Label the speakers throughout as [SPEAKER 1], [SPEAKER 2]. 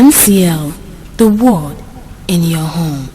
[SPEAKER 1] MCL, the word in your home.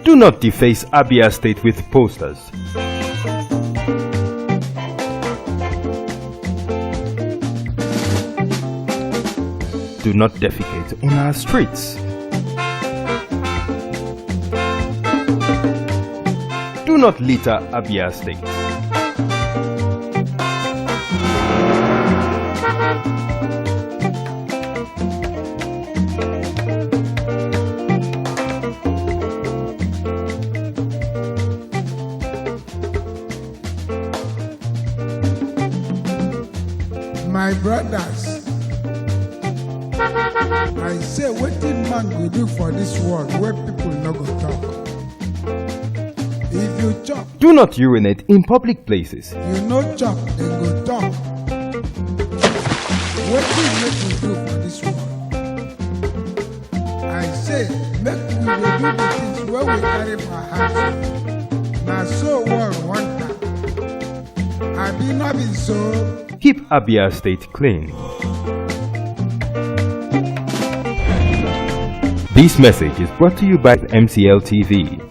[SPEAKER 2] Do not deface Abia State with posters. Do not defecate on our streets. Do not litter Abia State.
[SPEAKER 3] My brothers, I say wetin man go do for this world where people no go talk. If you chop,
[SPEAKER 2] Do not urinate in public places.
[SPEAKER 3] you no chop, dem go talk. Wetin make we do for this world? I say make we dey do the things wey we carry for heart. Na so world want am. Abi no be so?
[SPEAKER 2] Keep Abia State clean. This message is brought to you by MCL TV.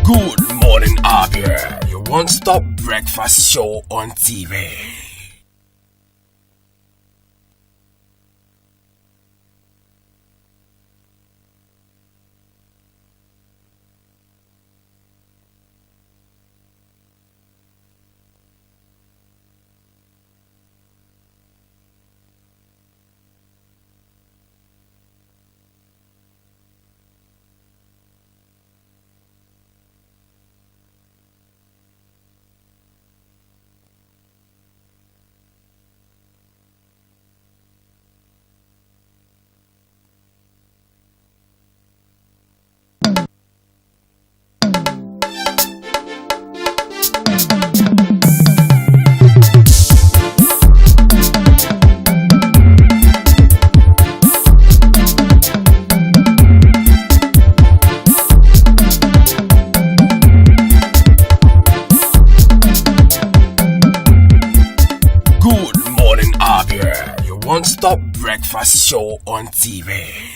[SPEAKER 4] Good morning, Abia, your one-stop breakfast show on TV. One-stop breakfast show on TV.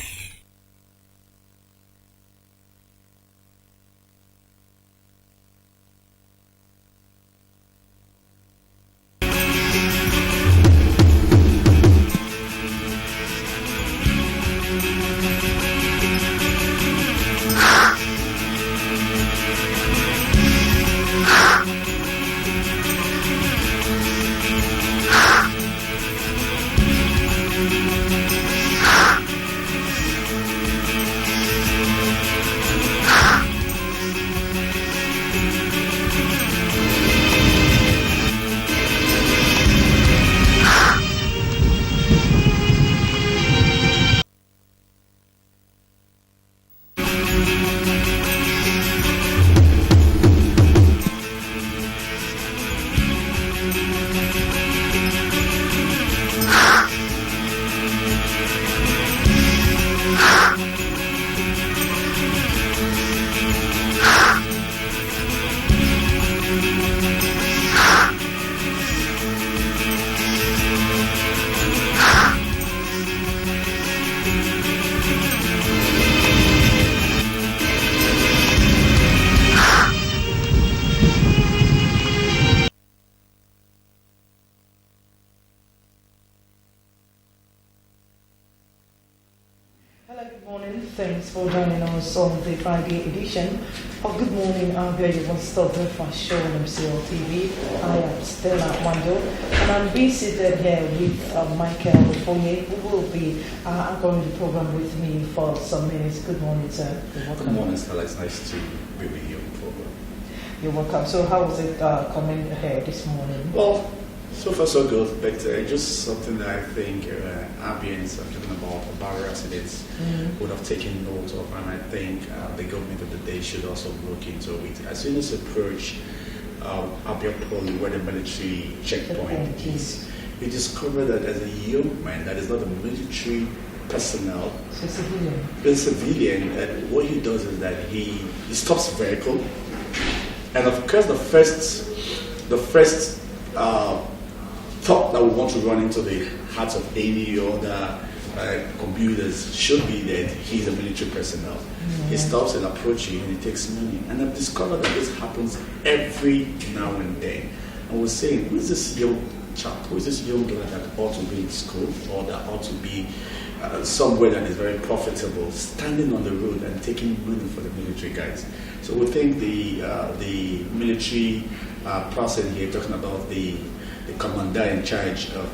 [SPEAKER 5] for joining us on the Friday edition of Good Morning, Abia, your one-stop breakfast show on MCL TV. I am Stella Wando, and I'm being seated here with Michael Foye, who will be anchoring the program with me for some minutes. Good morning, sir.
[SPEAKER 6] Good morning, Stella. It's nice to be with you on the program.
[SPEAKER 5] You're welcome. So how was it coming here this morning?
[SPEAKER 6] Well, so far so good, but just something that I think Abians are talking about, Barrier residents would have taken note of, and I think the government of the day should also look into it. As soon as you approach Abia Poly, where the military checkpoint is, you discover that as a young man that is not a military personnel,
[SPEAKER 5] So civilian.
[SPEAKER 6] a civilian, and what he does is that he stops the vehicle, and of course the first thought that we want to run into the hearts of any other computers should be that he's a military personnel. He stops and approaches you and he takes money. And I've discovered that this happens every now and then. And we're saying, who is this young child, who is this young girl that ought to be in school or that ought to be somewhere that is very profitable, standing on the road and taking money for the military guys? So we think the military person here talking about the commander in charge of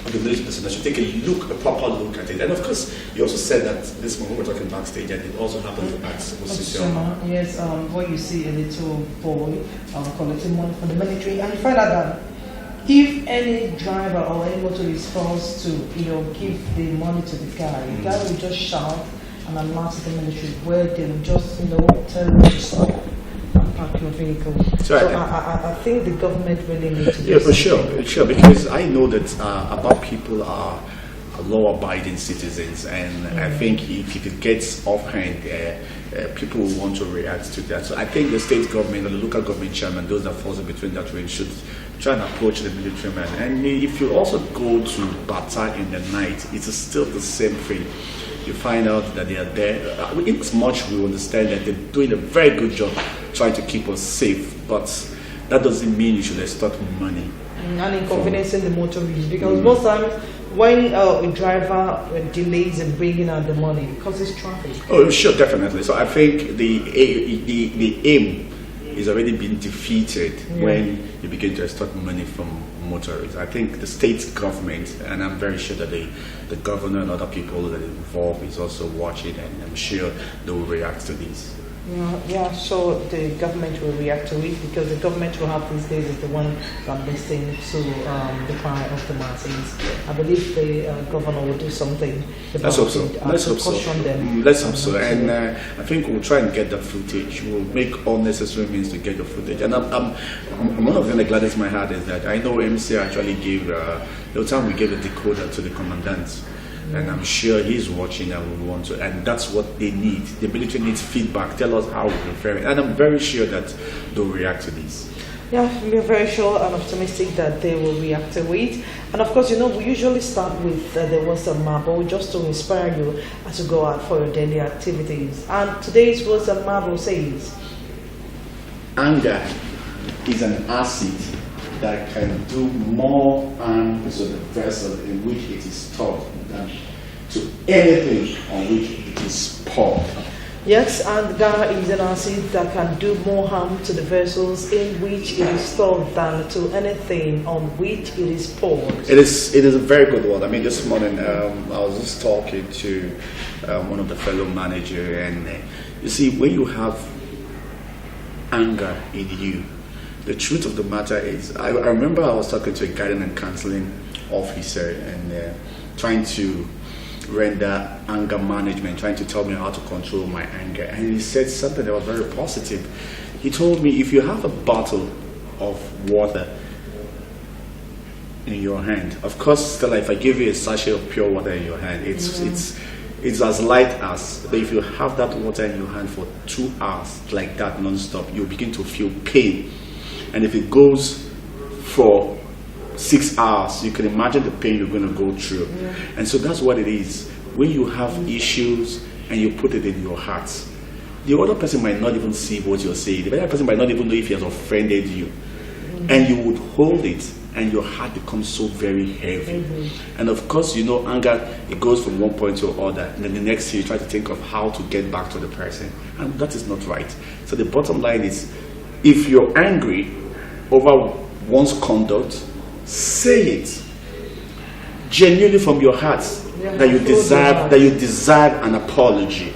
[SPEAKER 6] the military personnel should take a proper look at it. And of course, you also said that this morning we're talking backstage, and it also happened at Osisioma.
[SPEAKER 5] Yes, where you see a little boy collecting money from the military, and you find out that if any driver or any motorist is forced to, give the money to the guy will just shout and alert the military, where they will just, tell them to stop and park your vehicle. So I think the government really needs to do
[SPEAKER 6] for sure, because I know that Abba people are law-abiding citizens, and I think if it gets offhand, people will want to react to that. So I think the state government or the local government chairman, those that falls in between that range, should try and approach the military man. And if you also go to Bata in the night, it's still the same thing. You find out that they are there. It's much we understand that they're doing a very good job trying to keep us safe, but that doesn't mean you should extort money.
[SPEAKER 5] And inconveniencing the motorists, because most times when a driver delays in bringing out the money, it causes traffic.
[SPEAKER 6] Oh, sure, definitely. So I think the aim is already been defeated when you begin to extort money from motorists. I think the state government, and I'm very sure that the governor and other people that are involved is also watching, and I'm sure they will react to this.
[SPEAKER 5] So the government will react to it, because the government will have these days is the one listening to the cry of the masses. I believe the governor will do something about
[SPEAKER 6] Let's hope so.
[SPEAKER 5] it.
[SPEAKER 6] Let's hope so. Let's hope so. And I think we'll try and get that footage. We'll make all necessary means to get the footage. And I'm one of the things that gladdens my heart is that I know MC actually gave the time we gave a decoder to the commandant. And I'm sure he's watching and will want to, and that's what they need. The military needs feedback. Tell us how we're faring, and I'm very sure that they'll react to this.
[SPEAKER 5] Yeah, we're very sure and optimistic that they will react to it. And of course, we usually start with the words of Marble just to inspire you as you go out for your daily activities. And today's words of Marble says,
[SPEAKER 6] anger is an acid that can do more harm to the vessel in which it is stored than to anything on which it is poured.
[SPEAKER 5] Yes, anger is an acid that can do more harm to the vessels in which it is stored than to anything on which it is poured.
[SPEAKER 6] It is a very good one. I mean, this morning I was just talking to one of the fellow managers, and you see, when you have anger in you, the truth of the matter is, I remember I was talking to a guidance and counseling officer and trying to render anger management, trying to tell me how to control my anger. And he said something that was very positive. He told me, if you have a bottle of water in your hand, of course, Stella, if I give you a sachet of pure water in your hand, it's as light as, but if you have that water in your hand for 2 hours like that non-stop, you begin to feel pain. And if it goes for 6 hours, you can imagine the pain you're going to go through. And so that's what it is. When you have issues and you put it in your heart, the other person might not even see what you're saying. The other person might not even know if he has offended you. And you would hold it and your heart becomes so very heavy. And of course, you know, anger, it goes from one point to another, and then the next thing you try to think of how to get back to the person, and that is not right. So the bottom line is, if you're angry over one's conduct, say it genuinely from your heart, that you deserve an apology.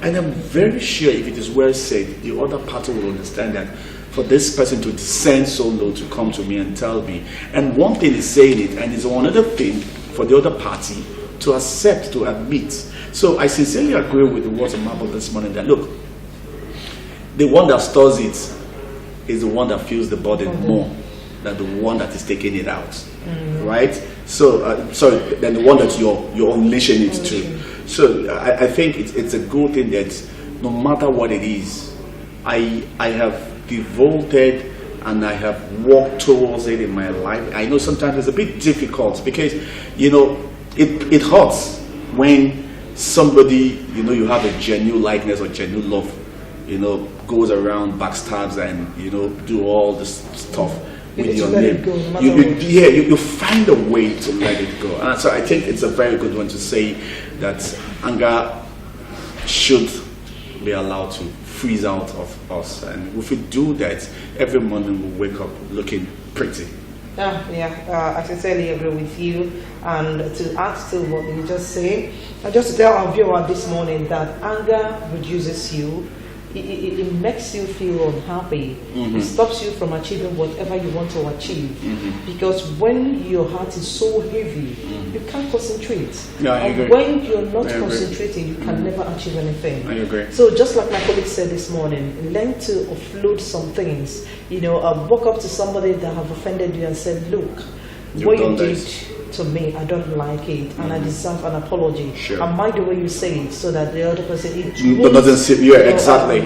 [SPEAKER 6] And I'm very sure if it is well said, the other party will understand that for this person to descend so low to come to me and tell me. And one thing is saying it, and it's another thing for the other party to accept, to admit. So I sincerely agree with the words of Marble this morning that, look, the one that stores it is the one that feels the burden more than the one that is taking it out. Right? So, than the one that you're unleashing it to. So I think it's a good thing that no matter what it is, I have devoted and I have walked towards it in my life. I know sometimes it's a bit difficult because, you know, it hurts when somebody, you know, you have a genuine likeness or genuine love, you know, goes around, backstabs and, you know, do all this stuff with your name. You find a way to let it go. And so I think it's a very good one to say that anger should be allowed to freeze out of us, and if we do that, every morning we'll wake up looking pretty.
[SPEAKER 5] I sincerely agree with you. And to add to what you just say, I just tell our viewer this morning that anger reduces you. It makes you feel unhappy. It stops you from achieving whatever you want to achieve. Because when your heart is so heavy, you can't concentrate. And when you're not concentrating, you can never achieve anything.
[SPEAKER 6] I agree.
[SPEAKER 5] So just like my colleague said this morning, learn to offload some things. You know, walk up to somebody that have offended you and said, look, what you did to me, I don't like it, and I deserve an apology. And mind the way you say it, so that the other person
[SPEAKER 6] doesn't see. Exactly.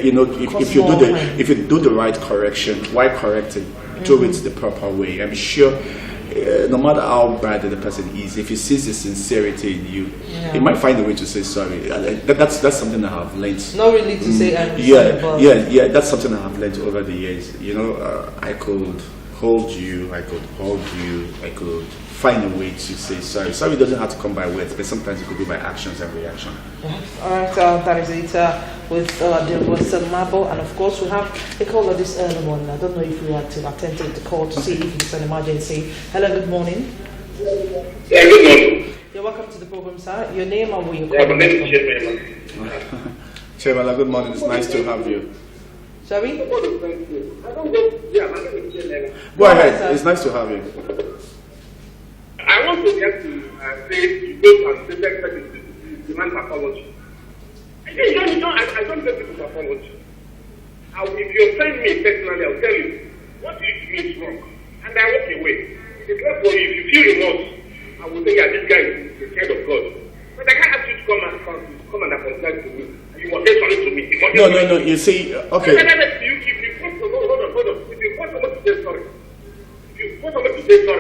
[SPEAKER 6] You know, if you do the right correction, why correct it? Do it the proper way. I'm sure, no matter how bad the person is, if he sees the sincerity in you, he might find a way to say sorry. That's something I have learned.
[SPEAKER 5] Not really to say.
[SPEAKER 6] That's something I have learned over the years. You know, I could hold you, I could hug you, I could find a way to say sorry. Sorry doesn't have to come by words, but sometimes it could be by actions and reaction.
[SPEAKER 5] Alright, that is it with the Western Marble, and of course we have a caller this early morning. I don't know if you had to attend to the call to see if it's an emergency. Hello, good morning.
[SPEAKER 7] Yeah, good morning.
[SPEAKER 5] You're welcome to the program, sir. Your name and where you're calling
[SPEAKER 7] my name is Chairman.
[SPEAKER 6] Chairman, good morning. It's nice to have you.
[SPEAKER 5] Sorry?
[SPEAKER 7] Good morning, thank you. My name is Chairman.
[SPEAKER 6] Go ahead. It's nice to have you.
[SPEAKER 7] I want to get to say you don't accept that you demand apology. I don't get people's apology. If you offend me personally, I'll tell you what you did to me is wrong, and I walk away. It's not for you. If you feel remorse, I will say, yeah, this guy is the kind of God. But I can't ask you to come and apologize to me. You must say sorry to me.
[SPEAKER 6] No. You see, okay.
[SPEAKER 7] If you hold on. If you want someone to say sorry,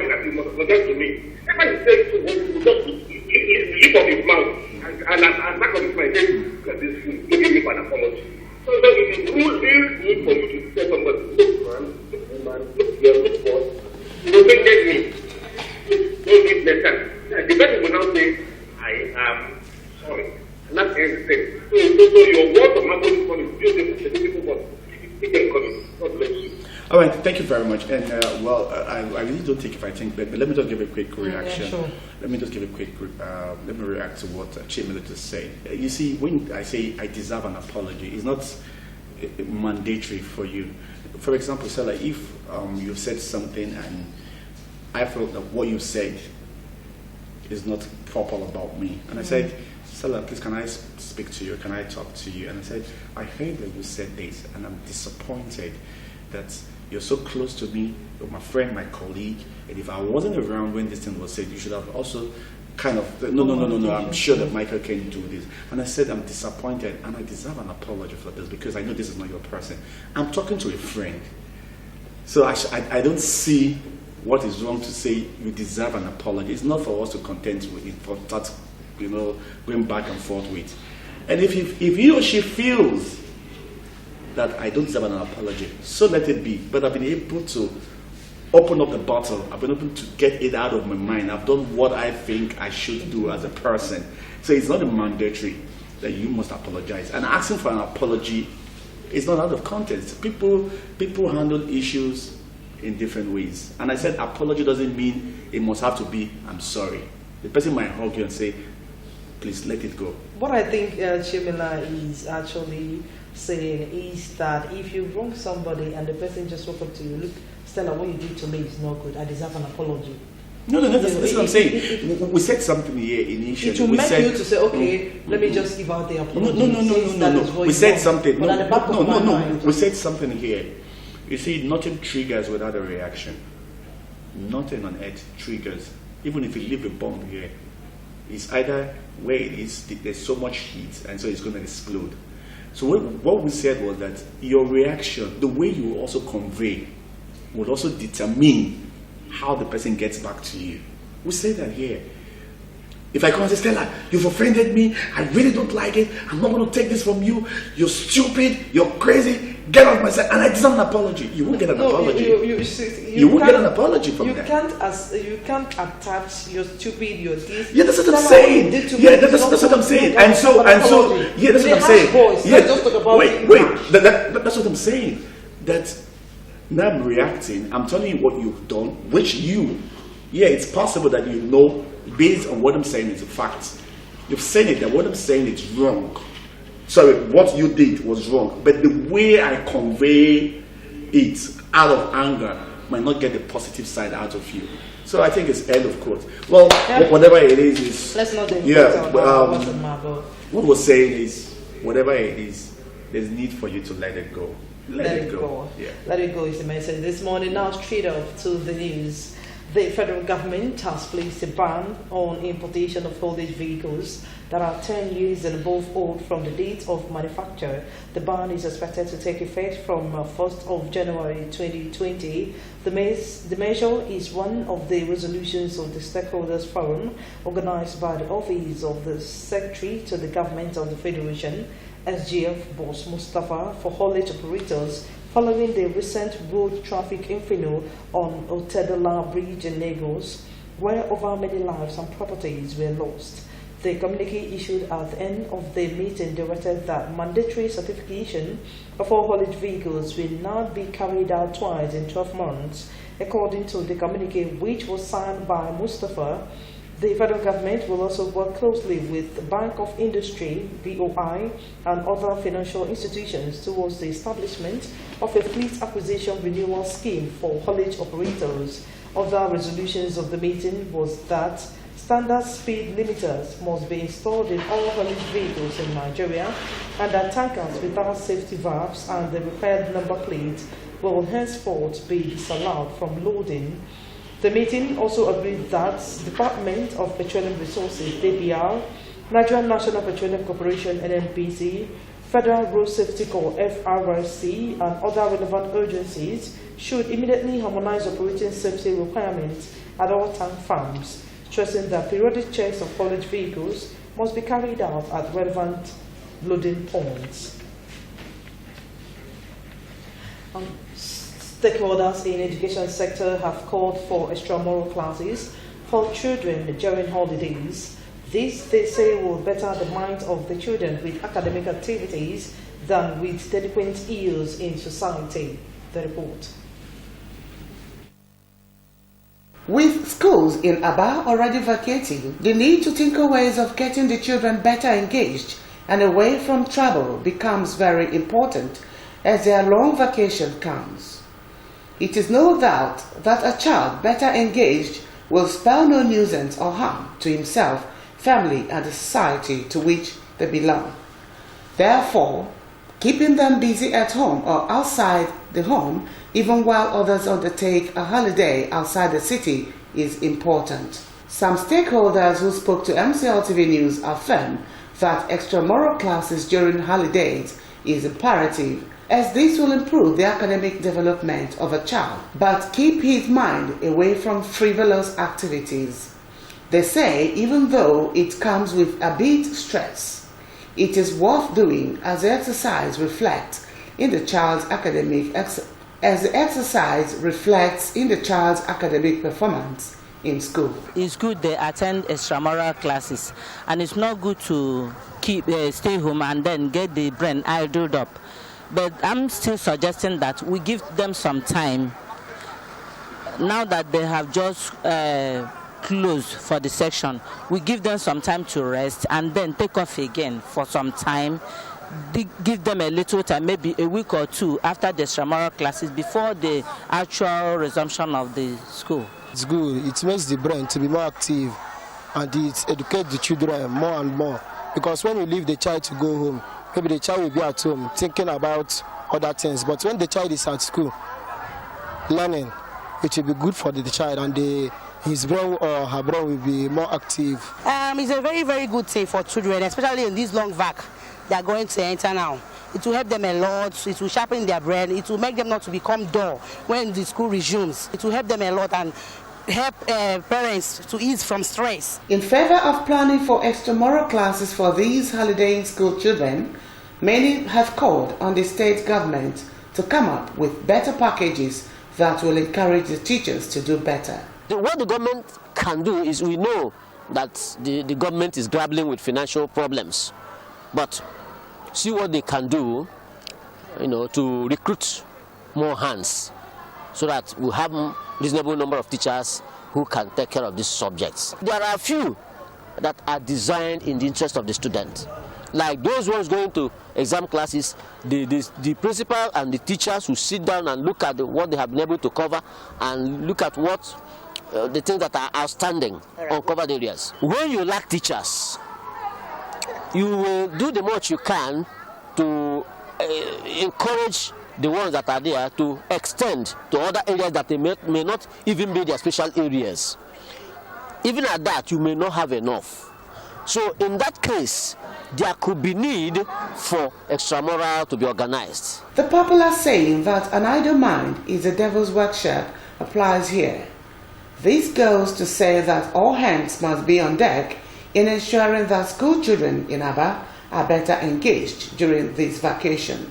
[SPEAKER 7] that you must apologize to me. Everybody says to me, just lip of his mouth and back of his mind, give me an apology. So it is really good for you to tell somebody, look man, look girl, look boy, you offended me. Don't give better. The person will now say, I am sorry. And that's everything. So your words of apology is beautiful, but it can come. God bless you.
[SPEAKER 6] All right, thank you very much. And I really don't think if I think, but let me just give a quick reaction.
[SPEAKER 5] Sure.
[SPEAKER 6] Let me just give a quick. Let me react to what Chimela just said. You see, when I say I deserve an apology, it's not mandatory for you. For example, say like if you said something and I felt that what you said is not proper about me, and I said, Stella, please, can I speak to you? Can I talk to you? And I said, I heard that you said this, and I'm disappointed that you're so close to me, you're my friend, my colleague, and if I wasn't around when this thing was said, you should have also kind of, no, I'm sure that Michael can do this. And I said, I'm disappointed, and I deserve an apology for this, because I know this is not your person. I'm talking to a friend. So I don't see what is wrong to say you deserve an apology. It's not for us to contend with it, for that, going back and forth with. And if he or she feels that I don't deserve an apology, so let it be. But I've been able to opened up the bottle. I've been able to get it out of my mind. I've done what I think I should do as a person. So it's not a mandatory that you must apologize. And asking for an apology is not out of context. People handle issues in different ways. And I said apology doesn't mean it must have to be, I'm sorry. The person might hug you and say, please let it go.
[SPEAKER 5] What I think Chimila is actually saying is that if you wrong somebody and the person just walk up to you, look, Stella, what you did to me is not good. I deserve an apology.
[SPEAKER 6] No, that's what I'm saying. We said something here initially.
[SPEAKER 5] It will make you to say, okay, let me just give out the apology.
[SPEAKER 6] No. We said something.
[SPEAKER 5] No.
[SPEAKER 6] We said something here. You see, nothing triggers without a reaction. Nothing on earth triggers. Even if you leave a bomb here, it's either where it is, there's so much heat, and so it's going to explode. So what we said was that your reaction, the way you also convey, will also determine how the person gets back to you. We say that here. If I come and say, Stella, you've offended me, I really don't like it, I'm not going to take this from you, you're stupid, you're crazy, get off my side, and I deserve an apology. You won't get an apology. You won't get an apology from that.
[SPEAKER 5] You can't attach your stupid, your this.
[SPEAKER 6] Yeah, that's what I'm saying. Yeah, that's what I'm saying. And so, yeah, that's what I'm saying. Yeah, wait, that's what I'm saying. That now I'm reacting, I'm telling you what you've done, which it's possible that you know, based on what I'm saying is a fact. You've said it, that what I'm saying is wrong. Sorry, what you did was wrong. But the way I convey it out of anger might not get the positive side out of you. So I think it's end of quote. Well, whatever it is,
[SPEAKER 5] let's not
[SPEAKER 6] what we're saying is, whatever it is, there's need for you to let it go. Let it go. Yeah.
[SPEAKER 5] Let it go is the message this morning. Now straight off to the news. The federal government has placed a ban on importation of haulage vehicles that are 10 years and above old from the date of manufacture. The ban is expected to take effect from 1st of January 2020. The measure is one of the resolutions of the Stakeholders Forum organized by the Office of the Secretary to the Government of the Federation, SGF Boss Mustafa, for haulage operators following the recent road traffic inferno on Otedola Bridge in Lagos, where over many lives and properties were lost. The communique issued at the end of the meeting directed that mandatory certification of all haulage vehicles will now be carried out twice in 12 months. According to the communique, which was signed by Mustafa, the federal government will also work closely with the Bank of Industry, BOI, and other financial institutions towards the establishment of a fleet acquisition renewal scheme for haulage operators. Other resolutions of the meeting was that standard speed limiters must be installed in all haulage vehicles in Nigeria, and that tankers without safety valves and the required number plate will henceforth be disallowed from loading. The meeting also agreed that Department of Petroleum Resources, DPR, Nigerian National Petroleum Corporation, NNPC, Federal Road Safety Corps, FRSC, and other relevant agencies should immediately harmonize operating safety requirements at all tank farms, stressing that periodic checks of haulage vehicles must be carried out at relevant loading points. Stakeholders in the education sector have called for extramural classes for children during holidays. This, they say, will better the minds of the children with academic activities than with delinquent years in society. The report.
[SPEAKER 8] With schools in Abia already vacating, the need to think of ways of getting the children better engaged and away from trouble becomes very important as their long vacation comes. It is no doubt that a child better engaged will spell no nuisance or harm to himself, family, and the society to which they belong. Therefore, keeping them busy at home or outside the home, even while others undertake a holiday outside the city, is important. Some stakeholders who spoke to MCL TV News affirm that extramural classes during holidays is imperative, as this will improve the academic development of a child, but keep his mind away from frivolous activities. They say even though it comes with a bit stress, it is worth doing as the exercise reflects in the child's academic as the exercise reflects in the child's academic performance in school.
[SPEAKER 9] It's good they attend extramural classes, and it's not good to stay home and then get the brain idled up. But I'm still suggesting that we give them some time. Now that they have just closed for the section, we give them some time to rest and then take off again for some time. Give them a little time, maybe a week or two after the extramural classes before the actual resumption of the school.
[SPEAKER 10] It's good. It makes the brain to be more active, and it educates the children more and more. Because when you leave the child to go home, maybe the child will be at home thinking about other things. But when the child is at school learning, it will be good for the child, and his brain or her brain will be more active.
[SPEAKER 11] It's a very, very good thing for children, especially in this long vac they are going to enter now. It will help them a lot. It will sharpen their brain. It will make them not to become dull when the school resumes. It will help them a lot and help parents to ease from stress.
[SPEAKER 8] In favor of planning for extramural classes for these holidaying school children, many have called on the state government to come up with better packages that will encourage the teachers to do better.
[SPEAKER 12] What the government can do is, we know that the government is grappling with financial problems, but see what they can do, to recruit more hands so that we have a reasonable number of teachers who can take care of these subjects. There are a few that are designed in the interest of the student. Like those ones going to exam classes, the principal and the teachers who sit down and look at what they have been able to cover and look at what the things that are outstanding on covered areas. When you lack teachers, you will do the much you can to encourage the ones that are there to extend to other areas that they may not even be their special areas. Even at that, you may not have enough. So in that case, there could be need for extramural to be organized.
[SPEAKER 8] The popular saying that an idle mind is a devil's workshop applies here. This goes to say that all hands must be on deck in ensuring that school children in Abia are better engaged during this vacation.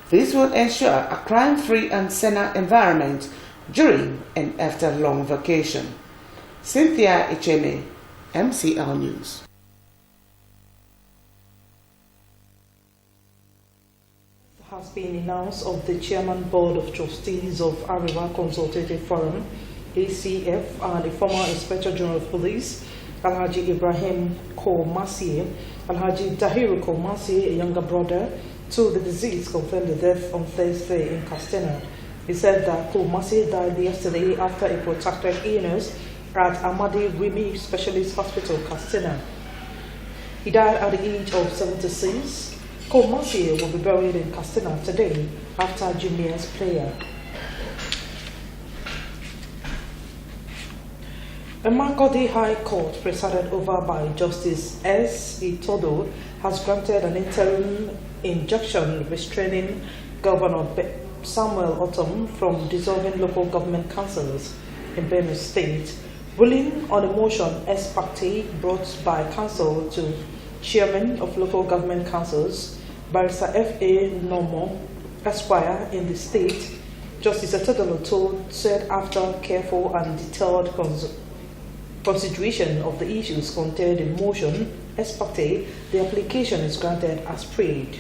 [SPEAKER 8] This will ensure a crime-free and saner environment during and after long vacation. Cynthia Icheme, MCL News.
[SPEAKER 5] Has been announced of the Chairman Board of Trustees of Arewa Consultative Forum, ACF, and the former Inspector General of Police, Alhaji Ibrahim Komasie, Alhaji Tahiru Komasie, a younger brother to the deceased, confirmed the death on Thursday in Castena. He said that Komasie died yesterday after a protracted illness at Amadi Rimi Specialist Hospital, Castena. He died at the age of 76. Komasie will be buried in Castena today after Jumia's prayer. A Makodi High Court, presided over by Justice S. Itodo, has granted an interim injunction restraining Governor Samuel Otom from dissolving local government councils in Benue State, ruling on a motion ex parte brought by council to chairman of local government councils, Barrister F.A. Nomo, Esquire, in the state. Justice Itodo said after careful and detailed consideration of the issues contained in motion ex parte, the application is granted as prayed.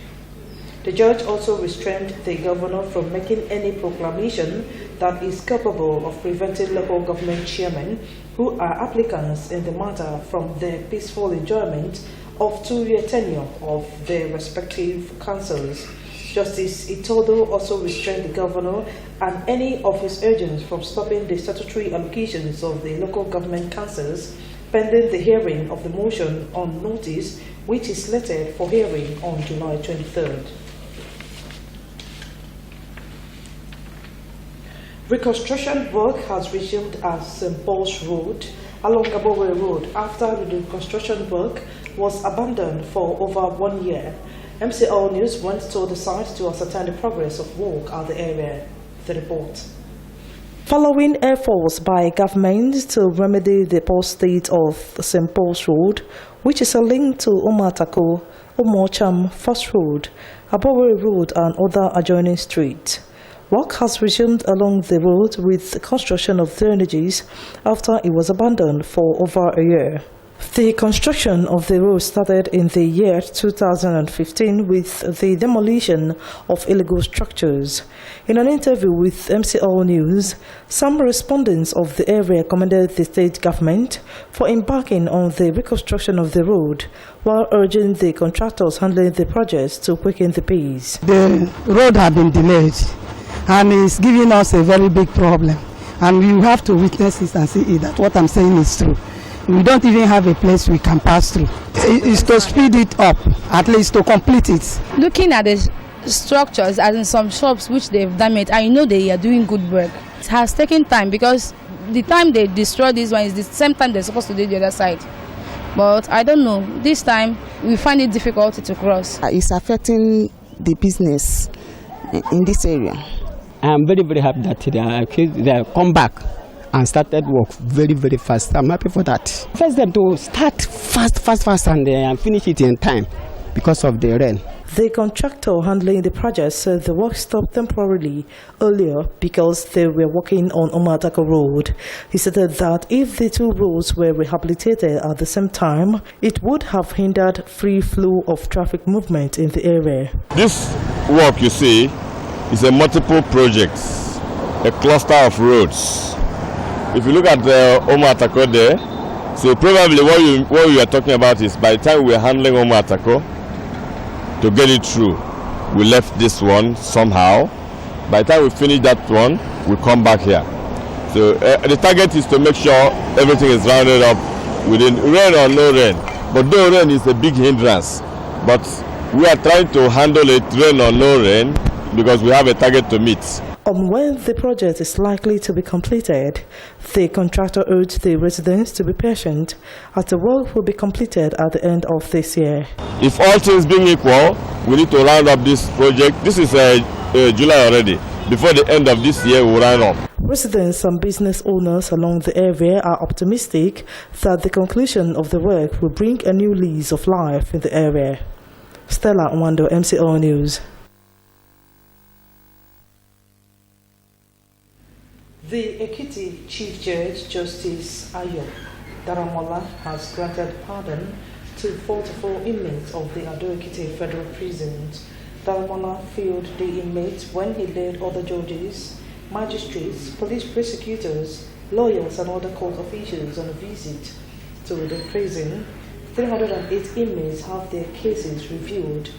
[SPEAKER 5] The judge also restrained the governor from making any proclamation that is capable of preventing local government chairmen who are applicants in the matter from their peaceful enjoyment of 2-year tenure of their respective councils. Justice Itodo also restrained the governor and any of his agents from stopping the statutory allocations of the local government councils pending the hearing of the motion on notice, which is slated for hearing on July 23rd. Reconstruction work has resumed at St. Paul's Road along Abowe Road after the reconstruction work was abandoned for over 1 year. MCL News went to the site to ascertain the progress of work at the area. The report. Following efforts by government to remedy the poor state of St. Paul's Road, which is a link to Umatako, Umocham, First Road, Abowe Road and other adjoining streets, Work has resumed along the road with the construction of drainages after it was abandoned for over a year. The construction of the road started in the year 2015 with the demolition of illegal structures. In an interview with MCL News, some respondents of the area commended the state government for embarking on the reconstruction of the road, while urging the contractors handling the projects to quicken the pace.
[SPEAKER 13] The road has been delayed and it's giving us a very big problem, and we have to witness it and see it, that what I'm saying is true. We don't even have a place we can pass through. It's to speed it up, at least to complete it.
[SPEAKER 14] Looking at the structures, as in some shops which they've damaged, I know they are doing good work. It has taken time because the time they destroy this one is the same time they're supposed to do the other side. But I don't know, this time we find it difficult to cross.
[SPEAKER 15] It's affecting the business in this area.
[SPEAKER 16] I'm very, very happy that they have come back and started work very, very fast. I'm happy for that. First them to start fast and finish it in time because of the rain.
[SPEAKER 5] The contractor handling the project said the work stopped temporarily earlier because they were working on Omatako Road. He said that if the two roads were rehabilitated at the same time, it would have hindered free flow of traffic movement in the area.
[SPEAKER 17] This work you see is a multiple projects, a cluster of roads. If you look at the Omatako there, so probably what we are talking about is by the time we are handling Omatako, to get it through, we left this one somehow. By the time we finish that one, we come back here. So the target is to make sure everything is rounded up within rain or no rain. But though rain is a big hindrance, but we are trying to handle it rain or no rain because we have a target to meet.
[SPEAKER 5] On when the project is likely to be completed, the contractor urged the residents to be patient as the work will be completed at the end of this year.
[SPEAKER 17] If all things being equal, we need to round up this project. This is July already. Before the end of this year, we'll round up.
[SPEAKER 5] Residents and business owners along the area are optimistic that the conclusion of the work will bring a new lease of life in the area. Stella Nwando, MCL News. The Ekiti Chief Judge, Justice Ayo Daramola, has granted pardon to 44 inmates of the Ado-Ekiti Federal Prison. Daramola failed the inmates when he led other judges, magistrates, police prosecutors, lawyers and other court officials on a visit to the prison. 308 inmates have their cases reviewed.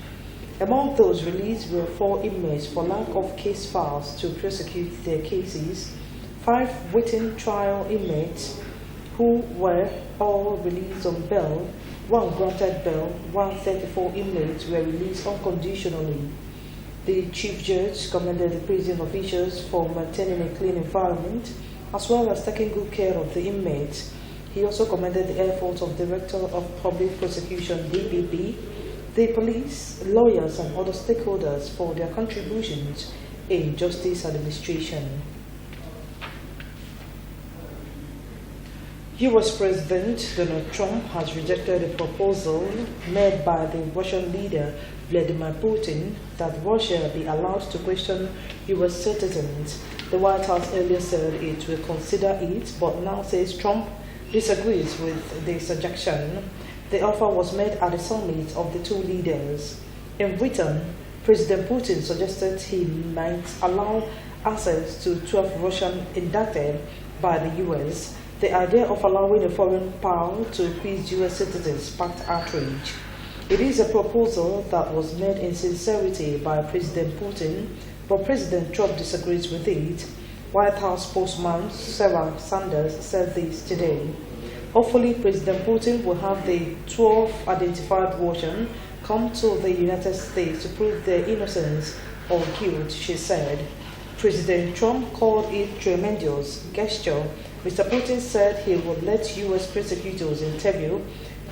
[SPEAKER 5] Among those released were 4 inmates for lack of case files to prosecute their cases, 5 waiting trial inmates who were all released on bail, 1 granted bail, 134 inmates were released unconditionally. The Chief Judge commended the prison officials for maintaining a clean environment as well as taking good care of the inmates. He also commended the efforts of Director of Public Prosecution DPP, the police, lawyers and other stakeholders for their contributions in justice administration. US President Donald Trump has rejected a proposal made by the Russian leader Vladimir Putin that Russia be allowed to question US citizens. The White House earlier said it will consider it, but now says Trump disagrees with the suggestion. The offer was made at the summit of the two leaders. In return, President Putin suggested he might allow access to 12 Russians indicted by the US. The idea of allowing a foreign power to quiz US citizens sparked outrage. It is a proposal that was made in sincerity by President Putin, but President Trump disagrees with it. White House spokesman Sarah Sanders said this today. Hopefully, President Putin will have the 12 identified Russians come to the United States to prove their innocence or guilt, she said. President Trump called it tremendous gesture. Mr. Putin said he would let U.S. prosecutors interview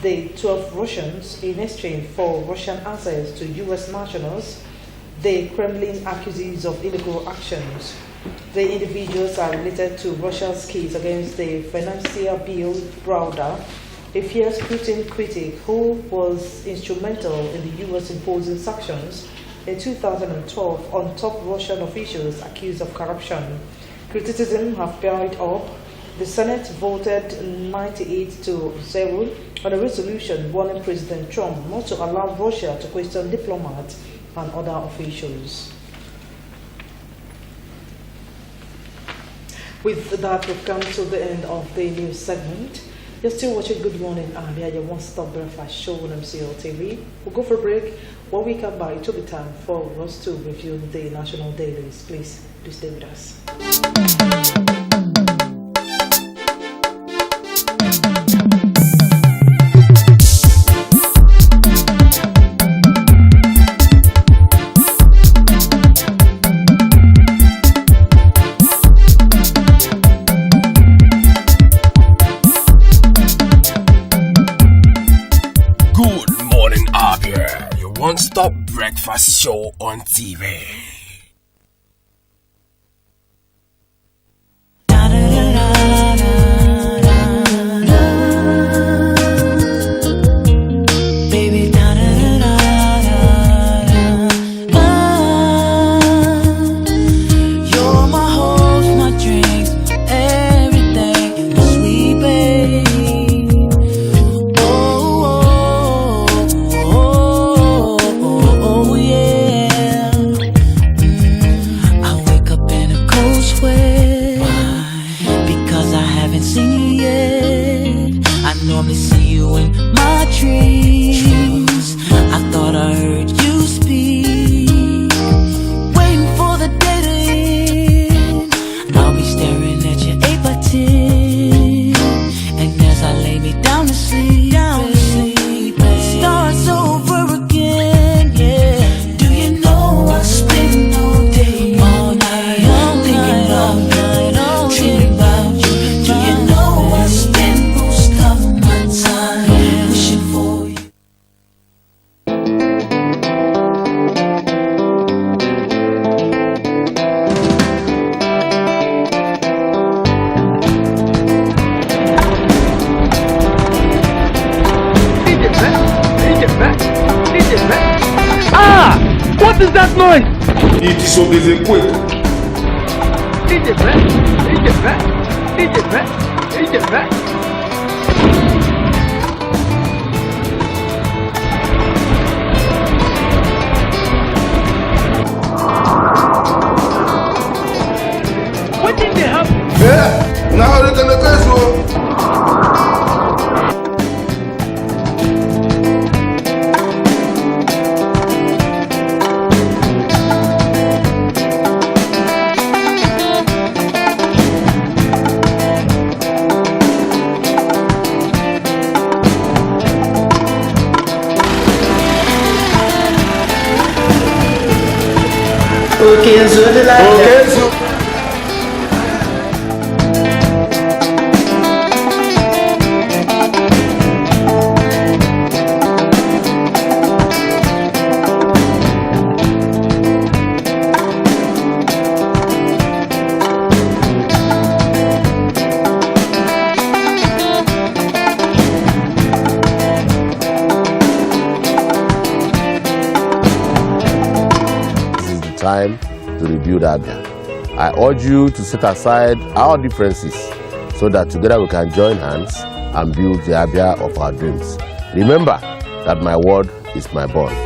[SPEAKER 5] the 12 Russians in exchange for Russian access to U.S. nationals. The Kremlin accuses of illegal actions. The individuals are related to Russia's case against the financier Bill Browder, a fierce Putin critic who was instrumental in the U.S. imposing sanctions in 2012 on top Russian officials accused of corruption. Criticism have piled up. The Senate voted 98-0 on a resolution warning President Trump not to allow Russia to question diplomats and other officials. With that, we've come to the end of the news segment. You're still watching Good Morning Abia, your one-stop breakfast show on MCL TV. We'll go for a break. When we come back, it will be time for us to review the national dailies. Please stay with us.
[SPEAKER 4] One-stop breakfast show on TV.
[SPEAKER 2] What is that noise?
[SPEAKER 18] It is obeying quick.
[SPEAKER 2] What did they happen?
[SPEAKER 18] Yeah, now they can guess what.
[SPEAKER 19] Okay, so the light.
[SPEAKER 18] Okay, so.
[SPEAKER 17] Time to rebuild Abia. I urge you to set aside our differences so that together we can join hands and build the Abia of our dreams. Remember that my word is my bond.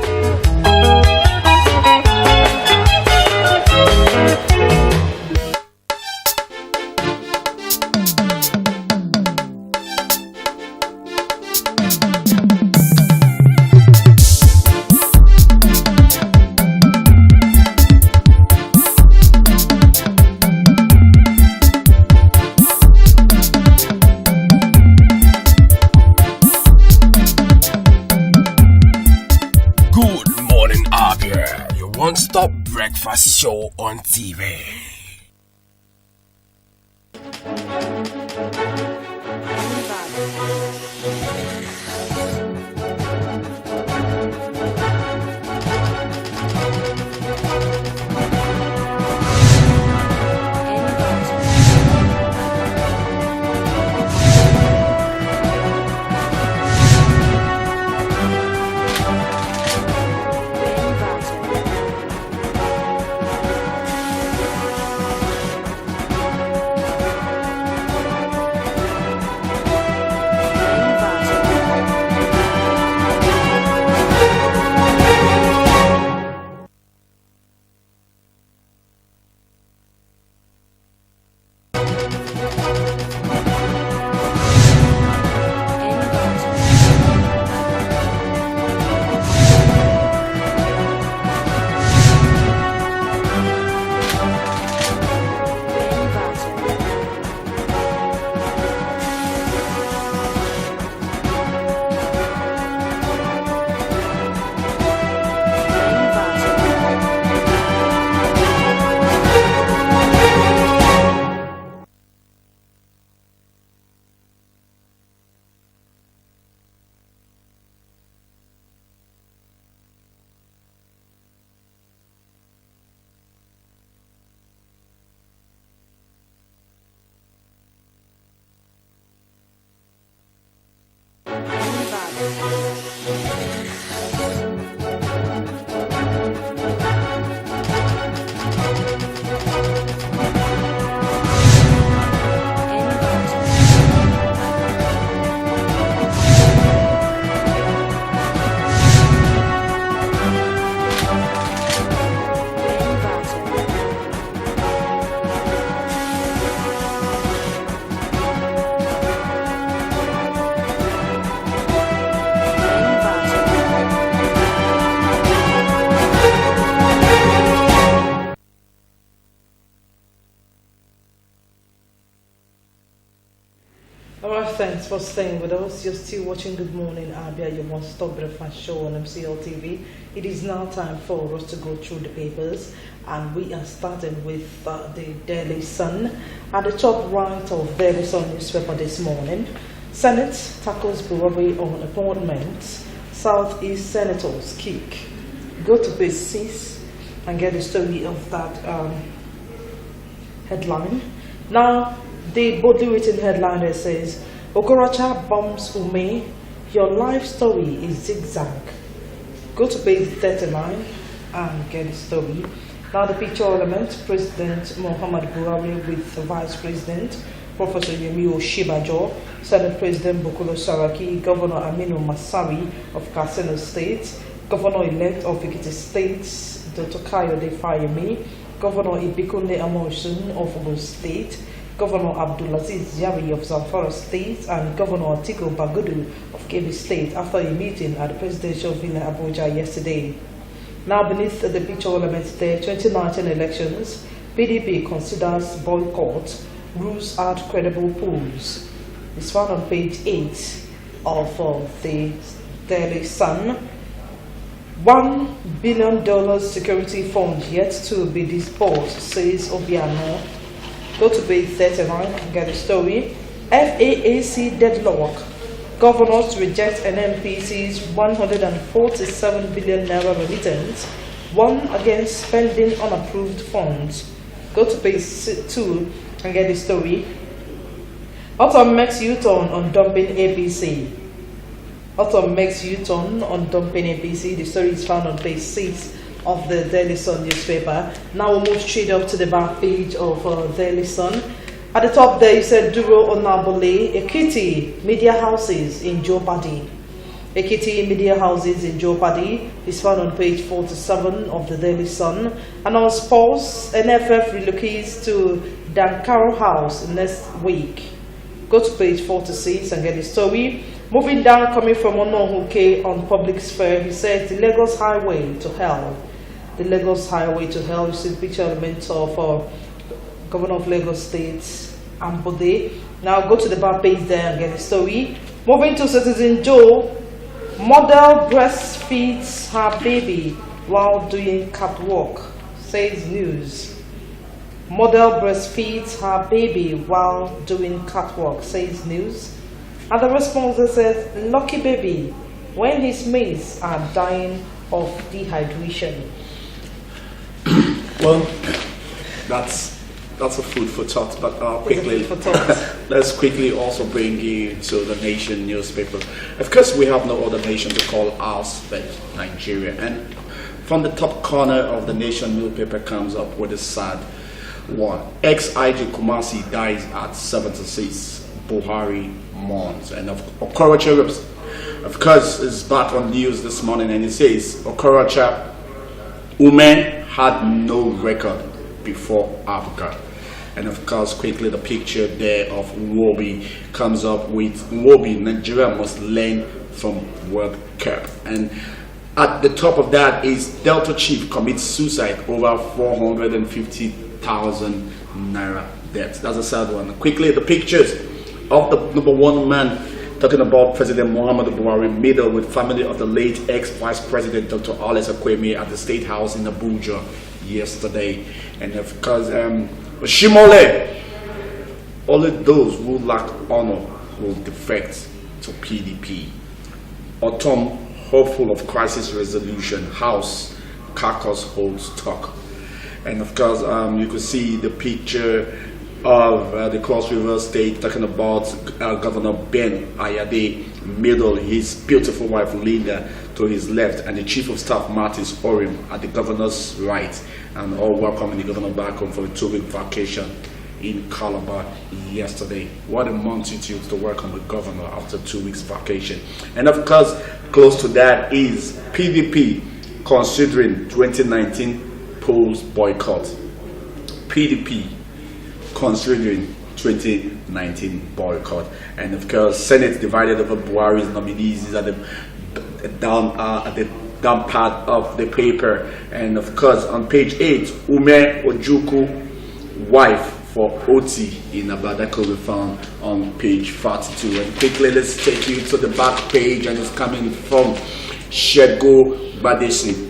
[SPEAKER 4] One-stop breakfast show on TV.
[SPEAKER 5] thanks for staying with us. You're still watching Good Morning Abia, your one-stop breakfast show on MCL TV. It is now time for us to go through the papers, and we are starting with the Daily Sun. At the top right of Daily Sun newspaper this morning, Senate tackles Buhari on appointments. Southeast senators kick. Go to page 6 and get the story of that headline. Now, the boldly written headline that says, Okorocha bombs Ume, your life story is zigzag. Go to page 39 and get the story. Now the picture element, President Muhammad Buhari with the Vice President, Professor Yemi Oshibajo, Senate President Bukola Saraki, Governor Aminu Masari of Katsina State, Governor-elect of Ekiti State, Dr. Kayode Fayemi, Governor Ibikunle Amosun of Ogun State, Governor Abdulaziz Yari of Zamfara State, and Governor Atiku Bagudu of Kebbi State after a meeting at the presidential villa Abuja yesterday. Now beneath the picture elements there, 2019 elections, PDP considers boycott, rules out credible polls. It's found on page 8 of the Daily Sun. $1 billion security fund yet to be disbursed, says Obiano. Go to page 39 and get the story. FAAC deadlock. Governors reject NNPC's 147 billion naira remittance, one against spending unapproved funds. Go to page 2 and get the story. Autumn makes U-turn on dumping APC. Autumn makes U-turn on dumping APC. The story is found on page 6 of the Daily Sun newspaper. Now we'll move straight up to the back page of Daily Sun. At the top there, you said Duro Onabole, Ekiti media houses in jeopardy. Ekiti media houses in jeopardy is found on page 47 of the Daily Sun. And on sports, NFF relocates to Dankaro House next week. Go to page 46 and get the story. Moving down, coming from Onohuke on public sphere, he said the Lagos Highway to Hell. The Lagos Highway to Hell, you see the picture element of Governor of Lagos State, Ambode. Now go to the back page there and get the story. Moving to Citizen Joe, model breastfeeds her baby while doing catwalk, says news. Model breastfeeds her baby while doing catwalk, says news. And the response says, lucky baby, when his mates are dying of dehydration.
[SPEAKER 6] Well, that's a food for thought, but quickly, let's quickly also bring you to the Nation newspaper. Of course, we have no other nation to call ours but Nigeria. And from the top corner of the Nation newspaper comes up with a sad one. Ex-IG Kumasi dies at 76. Buhari mourns. And Okorocha, of course, is back on news this morning, and it says Okorocha Ume had no record before Africa. And of course, quickly the picture there of Nwobi comes up with Nwobi, Nigeria must learn from World Cup. And at the top of that is Delta Chief commits suicide over 450,000 naira debt. That's a sad one. Quickly, the pictures of the number one man talking about President Muhammad Buhari, middle with family of the late ex-Vice President Dr. Alex Akwemi at the State House in Abuja yesterday. And of course, Shimole, only those who lack honor will defect to PDP. Autumn, hopeful of crisis resolution, House caucus holds talk. And of course, you could see the picture of the Cross River State talking about Governor Ben Ayade, middle, his beautiful wife Linda to his left, and the Chief of Staff Martins Orim at the governor's right, and all welcoming the governor back home for a 2-week vacation in Calabar yesterday. What a multitude to welcome the governor after 2 weeks vacation. And of course, close to that is PDP considering 2019 polls boycott. PDP considering 2019 boycott. And of course, Senate divided over Buhari's nominees. These are the down part of the paper. And of course, on page 8, Ume Ojukwu wife for OT in Abia. That could be found on page 42. And quickly, let's take you to the back page, and it's coming from Shego Badegeshi.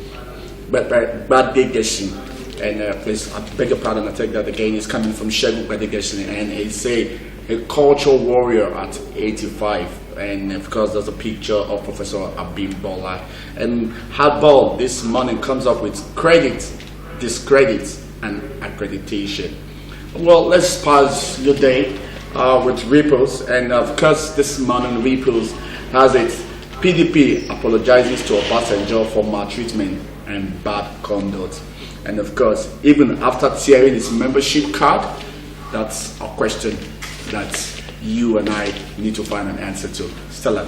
[SPEAKER 6] And please, I beg your pardon, I take that again. It's coming from Shego Badegeshi, and it's a cultural warrior at 85. And of course, there's a picture of Professor Abimbola. And hardball this morning comes up with credit, discredit, and accreditation. Well, let's pause your day with Ripples. And of course, this morning, Ripples has it. PDP apologizes to Obasanjo for maltreatment and bad conduct. And of course, even after tearing his membership card, that's a question that you and I need to find an answer to. Stella.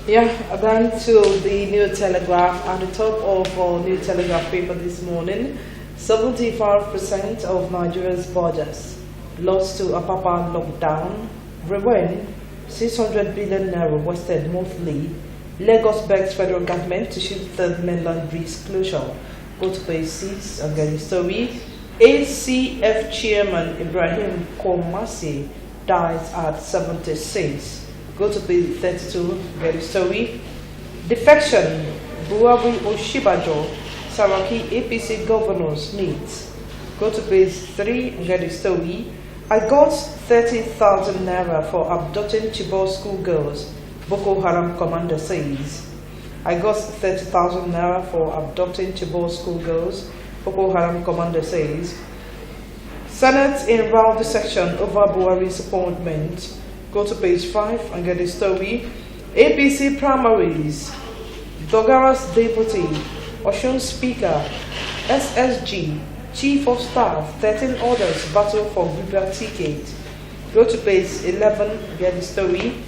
[SPEAKER 5] Yeah, then to the New Telegraph. At the top of our New Telegraph paper this morning, 75% of Nigeria's budgets lost to Apapa lockdown. Rewen, 600 billion naira wasted monthly. Lagos begs federal government to shield third mainland bridge closure. Go to page 6 and get the story. ACF chairman Ibrahim Komasi dies at 76. Go to page 32, get the story. Defection, Buhari Oshibajo, Saraki APC governors meet. Go to page 3 and get the story. I got 30,000 naira for abducting Chibok schoolgirls, Boko Haram commander says. I got 30,000 naira for abducting Chibok schoolgirls, Boko Haram commander says. Senate in round section over Buhari's appointment. Go to page 5 and get the story. APC primaries. Dogara's deputy, Osun Speaker, SSG, Chief of Staff, 13 others battle for Guber ticket. Go to page 11, get the story.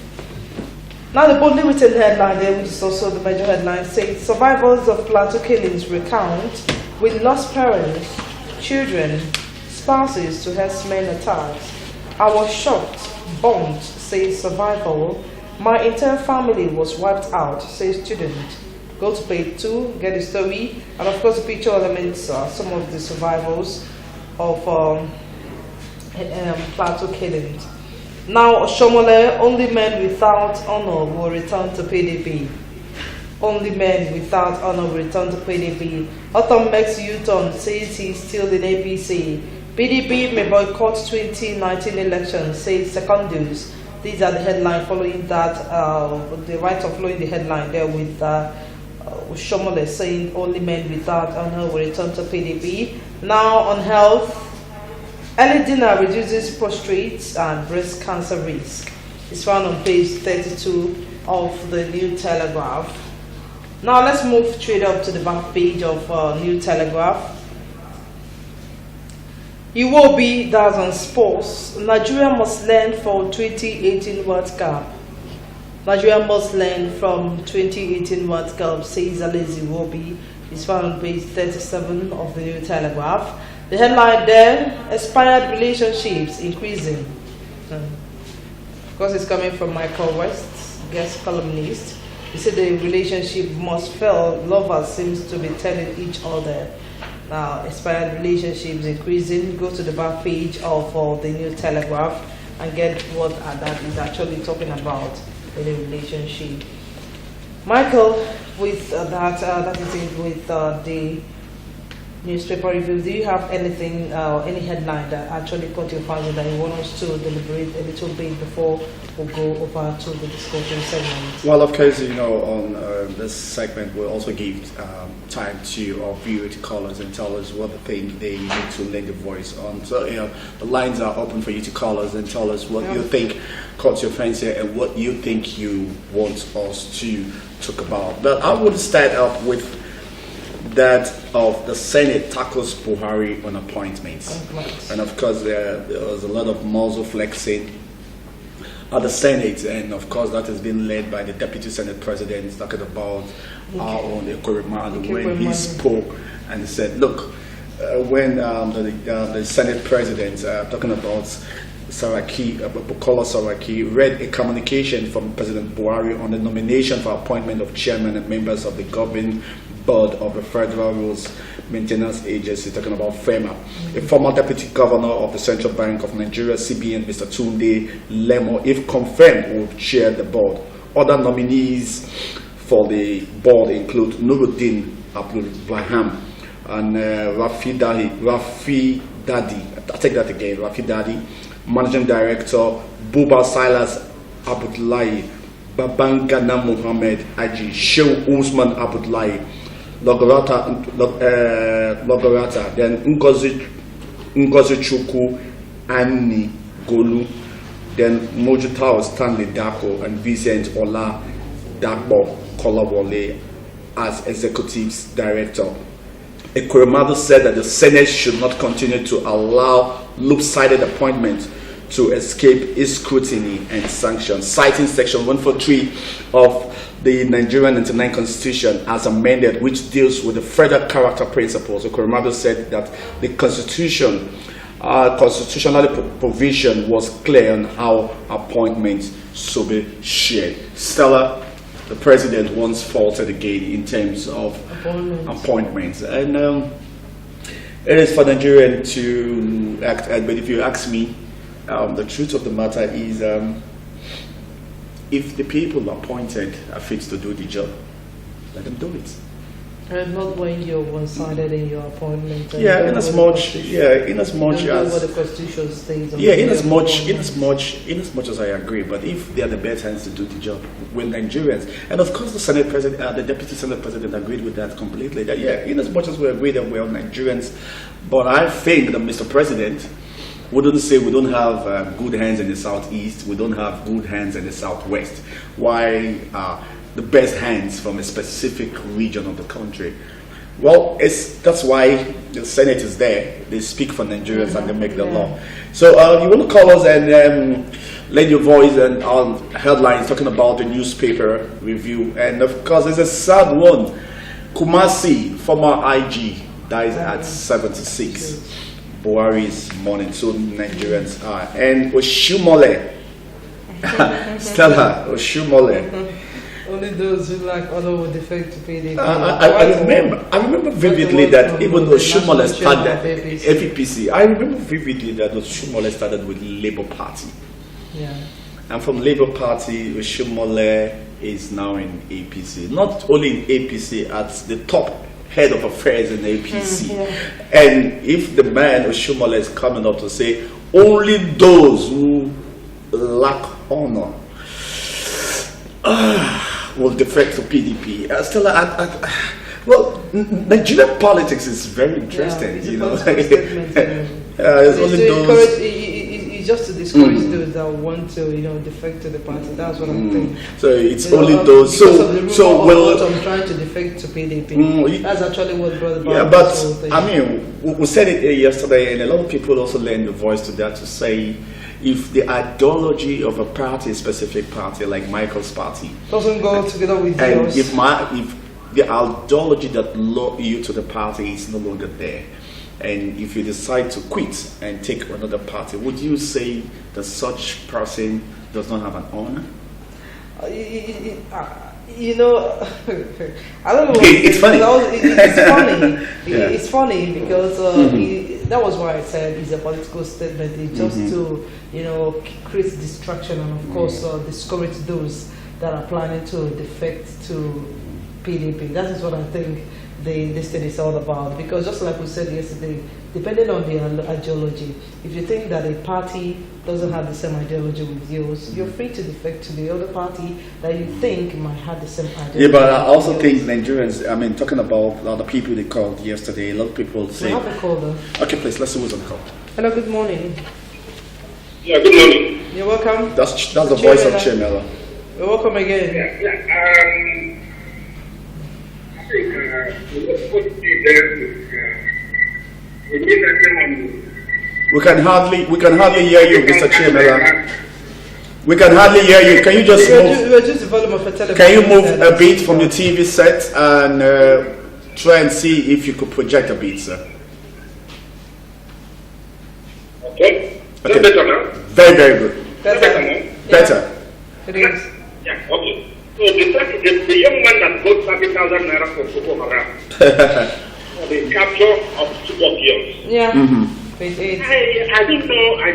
[SPEAKER 5] Now the boldly written headline there, which is also the major headline, says survivors of plateau killings recount with lost parents, children, spouses to herdsmen attacks. I was shocked, bombed, says survival. My entire family was wiped out, says student. Go to page 2, get the story, and of course the picture elements some of the survivors of plateau killings. Now, Shomole, only men without honor will return to PDP. Only men without honor will return to PDP. Autumn makes U-turn, says he's still in APC. PDP may boycott 2019 elections, says Secondus. These are the headline following that, the right of following the headline there with Shomole saying only men without honor will return to PDP. Now on health, early dinner reduces prostate and breast cancer risk. It's found on page 32 of the New Telegraph. Now let's move straight up to the back page of New Telegraph. Iwobi, that's on sports. Nigeria must learn for 2018 World Cup. Nigeria must learn from 2018 World Cup, says Alezi Iwobi. It's found on page 37 of the New Telegraph. The headline there, expired relationships increasing. Of course, it's coming from Michael West, guest columnist. He said the relationship must fail. Lovers seems to be telling each other. Now, expired relationships increasing. Go to the back page of the New Telegraph and get what that is actually talking about in a relationship. Michael, with that is it with the newspaper review. Do you have anything, any headline that actually caught your fancy that you want us to deliberate a little bit before we go over to the discussion segment?
[SPEAKER 6] Well, of course, you know, on this segment we'll also give time to our viewers to call us and tell us what they think they need to lend a voice on. So, you know, the lines are open for you to call us and tell us what you think caught your fancy and what you think you want us to talk about. But I would start up with that of the Senate tackles Buhari on appointments. And of course there was a lot of muzzle flexing at the Senate, and of course that has been led by the Deputy Senate President talking about our own Ekorima, when he spoke and he said, look, when the Senate President talking about Saraki, Bukola Saraki, read a communication from President Buhari on the nomination for appointment of chairman and members of the governing board of the Federal Rules Maintenance Agency, talking about FEMA. The former Deputy Governor of the Central Bank of Nigeria, CBN, Mr. Tunde Lemo, if confirmed, will chair the board. Other nominees for the board include Nuruddin Abdul Baham and Rafi Dadi. I take that again, Rafi Dadi. Managing Director, Buba Silas Abdullahi, Babangana Muhammad Aji, Shehu Usman Abdullahi, Logorata, then Ngozi Chukwu Anni Golu, then Mojutao Stanley Dako, and Vincent Ola Dakbo Kolawole as Executive Director. Ekwemadu said that the Senate should not continue to allow loop-sided appointments to escape its scrutiny and sanctions, citing Section 143 of the Nigerian 99 Constitution as amended, which deals with the federal character principles. Ekwemadu said that the Constitution, constitutional provision was clear on how appointments should be shared. Stella, the president once faulted again in terms of appointments. And it is for Nigerian to act, but if you ask me, the truth of the matter is if the people appointed are fit to do the job, let them do it.
[SPEAKER 5] And not when you're one-sided in your appointment.
[SPEAKER 6] Yeah, in as much as
[SPEAKER 5] what the Constitution states.
[SPEAKER 6] In as much as I agree, but if they are the best hands to do the job, when Nigerians, and of course the Senate President, the Deputy Senate President agreed with that completely. That in as much as we agree that we are Nigerians, but I think that Mr. President wouldn't say we don't have good hands in the southeast, we don't have good hands in the southwest. Why? The best hands from a specific region of the country. Well, that's why the Senate is there. They speak for Nigerians and they make the law. So you want to call us and lend your voice and headlines talking about the newspaper review. And of course, it's a sad one. Kumasi, former IG, dies at 76. Buhari is mourning, so Nigerians are. And Oshumole, Stella, Oshumole.
[SPEAKER 5] Only those who like other would defect to pay their
[SPEAKER 6] I remember vividly that even though Shumole started FEPC, I remember vividly that Shumole started with Labour Party.
[SPEAKER 5] Yeah.
[SPEAKER 6] And from Labour Party, Shumole is now in APC. Not only in APC, at the top head of affairs in APC. And if the man Shumole is coming up to say only those who lack honor will defect to PDP. Well, Nigerian politics is very interesting.
[SPEAKER 5] It's
[SPEAKER 6] only those.
[SPEAKER 5] It's just to discourage those that want to, defect to the party. That's what I'm thinking.
[SPEAKER 6] So it's only those.
[SPEAKER 5] I'm trying to defect to PDP. That's actually what brought about.
[SPEAKER 6] Yeah, but I mean, we said it yesterday, and a lot of people also lend a voice to that to say, if the ideology of a party, a specific party like Michael's party,
[SPEAKER 5] doesn't go together with
[SPEAKER 6] yours,
[SPEAKER 5] yours,
[SPEAKER 6] if the ideology that led you to the party is no longer there, and if you decide to quit and take another party, would you say that such person does not have an honor?
[SPEAKER 5] I don't know.
[SPEAKER 6] It's funny.
[SPEAKER 5] It's funny. It's funny because that was why I said it's a political statement. It's just to create distraction and of course discourage those that are planning to defect to PDP. That is what I think this thing is all about. Because just like we said yesterday, depending on the ideology, if you think that a party doesn't have the same ideology with yours, you're free to defect to the other party that you think might have the same ideology.
[SPEAKER 6] Yeah, but I also think Nigerians, talking about a lot of people they called yesterday, a lot of people say...
[SPEAKER 5] We have a call though.
[SPEAKER 6] Okay, please, let's see who's on the call.
[SPEAKER 5] Hello, good morning.
[SPEAKER 7] Yeah, good morning.
[SPEAKER 5] You're welcome.
[SPEAKER 6] That's the voice of Chemela.
[SPEAKER 5] You're welcome again.
[SPEAKER 7] I think what you there
[SPEAKER 6] We can hardly hear you, Mr. Chemela. We can hardly hear you. Can you just move?
[SPEAKER 5] Reduce the volume of a television.
[SPEAKER 6] Can you move a bit from your TV set and try and see if you could project a bit, sir?
[SPEAKER 7] Okay. Better now?
[SPEAKER 6] Very, very good.
[SPEAKER 7] Better now?
[SPEAKER 6] Better.
[SPEAKER 5] It is.
[SPEAKER 7] Yeah, okay. So the young man that got 30,000 naira for Boko Haram, for the capture of Chibok girls.
[SPEAKER 5] Yeah.
[SPEAKER 7] I don't know how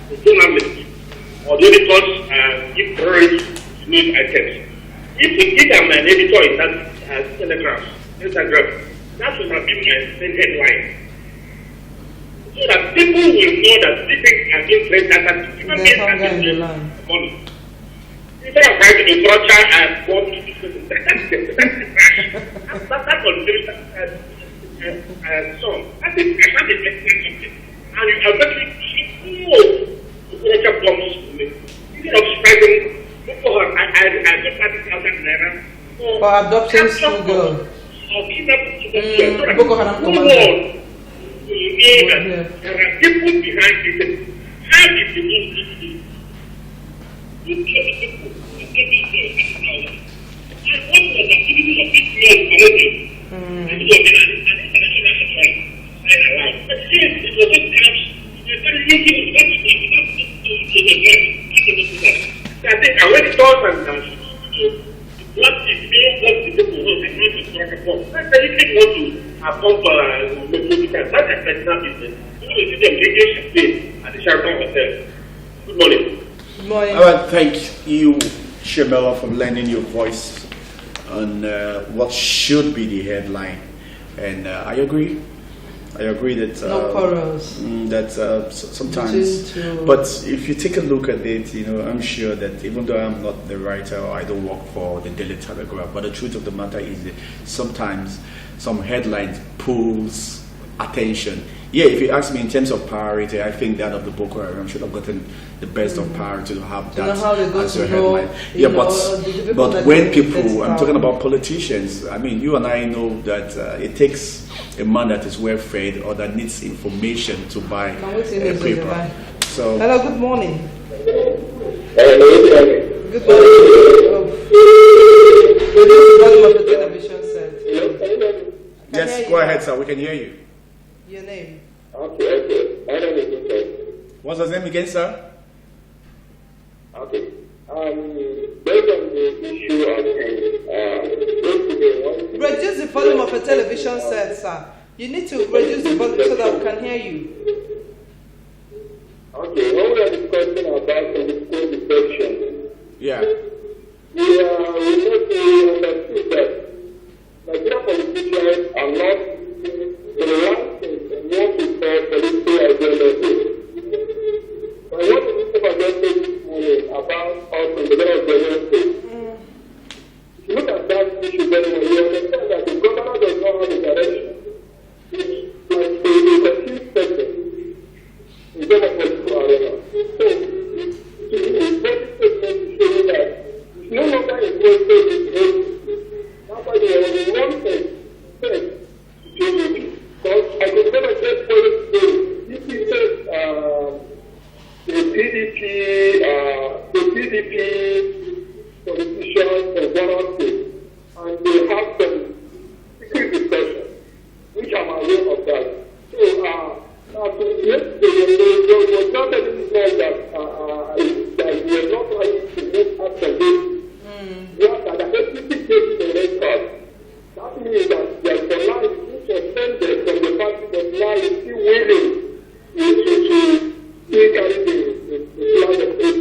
[SPEAKER 7] the journalists or the editors give courage to news items. If I'm an editor in that Instagram, that would have been my headline. So that people will know that these things are being played that human beings are being money. Instead of writing a torture and what that's the trash. That's what song. I think I have the next something. And you are very torture bombs to me. Instead of striking for her, I took 30,000 naira
[SPEAKER 5] for adopting school girl.
[SPEAKER 7] Boko Haram commander. There are people behind it. How did you do this? You kill people. And what was the activity of this man already? And it was an international strike. But since it was just cash, they started using it to I think I went to talk and what is being what the people who are not talking about. That's the thing want to have come for that's a personal business. You will see them engaged today at the Sheraton Hotel. Good morning.
[SPEAKER 5] Good morning.
[SPEAKER 6] I want to thank you, Shamela, for lending your voice on what should be the headline. And I agree. that
[SPEAKER 5] no quarrels.
[SPEAKER 6] That sometimes, but if you take a look at it, I'm sure that even though I'm not the writer or I don't work for the Daily Telegraph, but the truth of the matter is that sometimes some headlines pulls attention. Yeah, if you ask me in terms of priority, I think that of the Boko Haram should have gotten the best of priority to have that as your headline. Yeah, but when people, I'm talking about politicians, I mean, you and I know that it takes a man that is well fed or that needs information to buy a paper. So,
[SPEAKER 5] hello, good morning.
[SPEAKER 7] Good
[SPEAKER 5] morning. The television set.
[SPEAKER 6] Yes, go ahead, sir. We can hear you.
[SPEAKER 5] Your name?
[SPEAKER 7] Okay. My name is Vincent.
[SPEAKER 6] What's his name again, sir?
[SPEAKER 7] Okay. Based on the issue of
[SPEAKER 5] reduce the volume of a television set, sir. You need to reduce the volume so that we can hear you.
[SPEAKER 7] Okay, when we are discussing about political defection,
[SPEAKER 6] yeah,
[SPEAKER 7] we understood that Nigerian politicians are not relaxing in what we call political ideology. But what the Minister of Justice this morning about us in the level of the State, if you look at that issue very well, you understand that the governor does not have a direction. It's like a confused person in terms of political arena. So, it is very statement to show that it's no longer interested in race. That's why there was one thing said to me, because I could never get what it is. If he said the PDP politicians of one state, and they have some secret discussion, which I'm aware of that. So, yesterday, there was not any law that we are not trying to make after this. That the FCC takes the red card. That means that there is a line which was suspended from the party that now is still willing to carry the flag of it.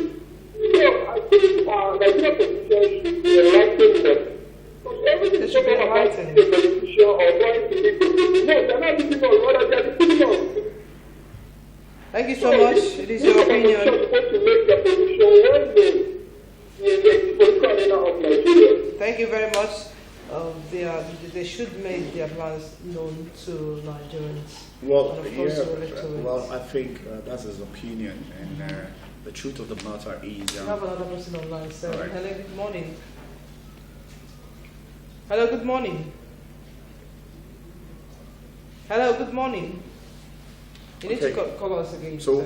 [SPEAKER 7] So I think Nigerian politicians should be enlightened them. Because everything is talking about the politician or trying to make the people. No, they're not the people, rather they're the people.
[SPEAKER 5] Thank you so much. It is your opinion.
[SPEAKER 7] Supposed to make the position one day in the political arena of Nigeria.
[SPEAKER 5] Thank you very much. They should make their plans known to Nigerians.
[SPEAKER 6] Well, I think that's his opinion, and the truth of the matter is.
[SPEAKER 5] We have another person online. So,
[SPEAKER 6] right.
[SPEAKER 5] Hello, good morning. Hello, good morning. Hello, good morning. You need to call us again.
[SPEAKER 6] So,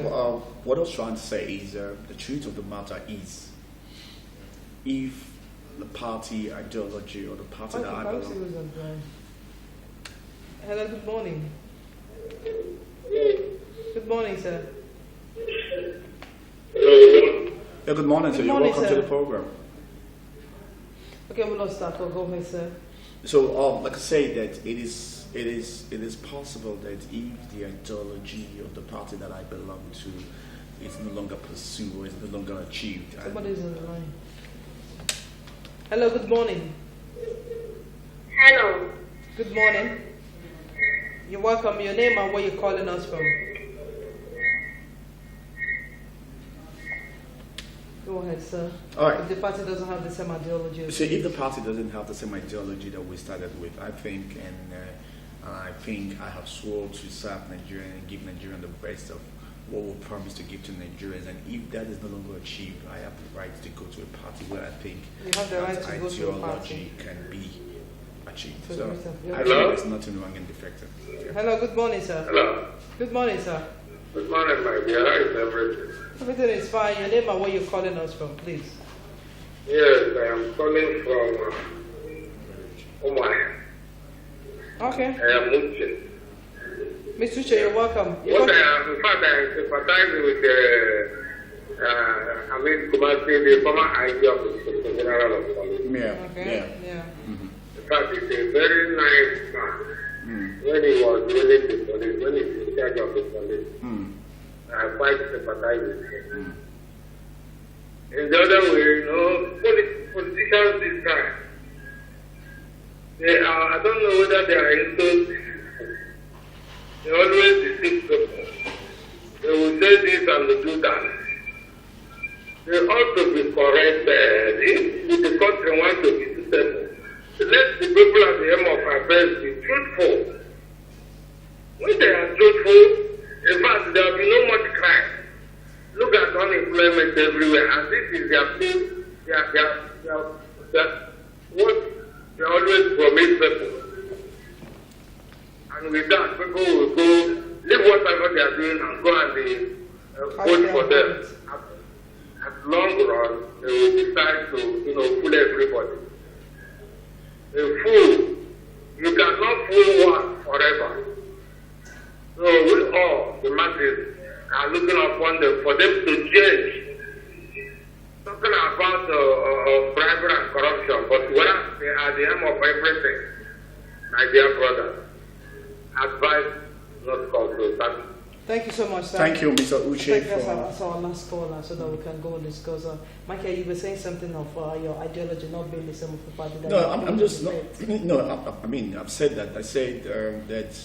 [SPEAKER 6] what I was trying to say is the truth of the matter is, if the party ideology or the party that I belong.
[SPEAKER 5] Hello, good morning. Good morning, sir.
[SPEAKER 6] Yeah, good morning, sir. You're welcome to the program.
[SPEAKER 5] Okay, we lost that. Go ahead, sir.
[SPEAKER 6] So, like I say, that it is possible that if the ideology of the party that I belong to is no longer pursued or is no longer achieved.
[SPEAKER 5] Somebody's on the line. Hello, good morning.
[SPEAKER 7] Hello.
[SPEAKER 5] Good morning. You're welcome. Your name and where you're calling us from. Go ahead, sir.
[SPEAKER 6] All right.
[SPEAKER 5] If the party doesn't have the same ideology.
[SPEAKER 6] So if the party doesn't have the same ideology that we started with, I think I have sworn to serve Nigeria and give Nigeria the best of what we promise to give to Nigerians. And if that is no longer achieved, I have the right to go to a party where I think
[SPEAKER 5] you have the right to go to a
[SPEAKER 6] ideology
[SPEAKER 5] party
[SPEAKER 6] can be achieved.
[SPEAKER 5] So
[SPEAKER 6] So I
[SPEAKER 5] hello?
[SPEAKER 6] think there's nothing wrong and defective. Yeah.
[SPEAKER 5] Hello, good morning, sir.
[SPEAKER 7] Hello.
[SPEAKER 5] Good morning, sir.
[SPEAKER 7] Good morning, my dear. How is everything?
[SPEAKER 5] Everything is fine. Your name and where you're calling us from, please.
[SPEAKER 7] Yes, I am calling from Morening.
[SPEAKER 5] Okay.
[SPEAKER 7] I am Uche.
[SPEAKER 5] Mr. Uche, you're welcome.
[SPEAKER 7] In fact, I sympathize with Kumasi, the former IG of the General of Police.
[SPEAKER 6] Yeah.
[SPEAKER 5] Okay. Yeah.
[SPEAKER 7] In fact, it's a very nice man. When he was running the police, when he's in charge of the police, I quite sympathize with him. In the other way, politicians this time, they are, I don't know whether they are into, they always deceive people. They will say this and they do that. They ought to be correct. If the country wants to be successful, let the people at the end of affairs be truthful. When they are truthful, in fact, there will be no much crime. Look at unemployment everywhere, and this is their thing. What they always promise people. And with that, people will go, leave whatever they are doing and go and vote for them. At long run, they will decide to, fool everybody. A fool, you cannot fool one forever. So we all, the masses, are looking upon them for them to change. Talking about bribery and corruption, but whereas they are the aim of everything, my dear brother, advice not called.
[SPEAKER 5] Thank you so much, sir.
[SPEAKER 6] Thank you, Mr. Uche.
[SPEAKER 5] Take us as our last caller so that we can go and discuss. Michael, you were saying something of your ideology not being the same of the party.
[SPEAKER 6] No, I'm just not. No, I mean, I've said that. I said that,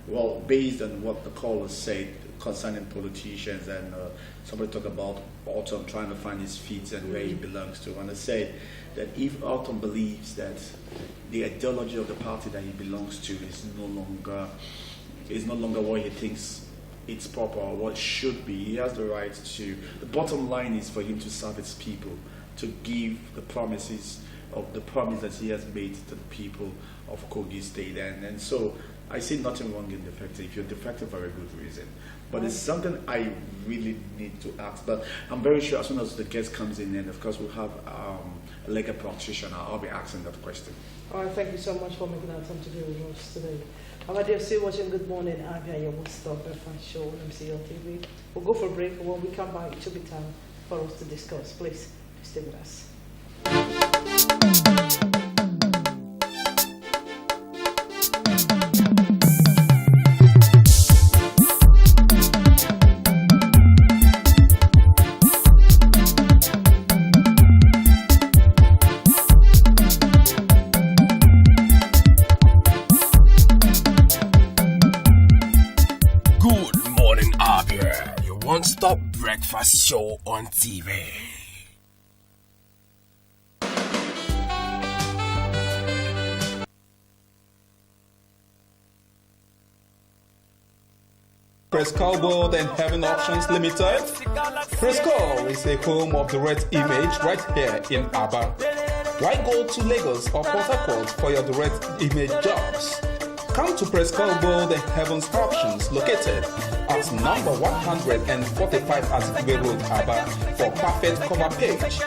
[SPEAKER 6] well, based on what the caller said concerning politicians, and somebody talked about Autumn trying to find his feet and where he belongs to. And I said that if Autumn believes that the ideology of the party that he belongs to is no longer what he thinks it's proper or what should be, he has the right to. The bottom line is for him to serve his people, to give the promise that he has made to the people of Kogi State, and so I see nothing wrong in defecting. If you're defecting for a good reason, but it's something I really need to ask. But I'm very sure as soon as the guest comes in, and of course we'll have a legal practitioner, I'll be asking that question.
[SPEAKER 5] All right, thank you so much for making our time to be with us today. Our dear, still watching Good Morning, Abia, your one-stop breakfast show on MCL TV. We'll go for a break, and when we come back, it will be time for us to discuss. Please stay with us.
[SPEAKER 4] One-stop breakfast show on TV.
[SPEAKER 19] Prescal World and Heaven Options Limited. Prescal is a home of the red image right here in Abia. Why go to Lagos or Port Harcourt for your direct image jobs? Come to Prescal World and Heaven's Options, located at number 145 Azikiwe Road, Abia, for perfect cover page,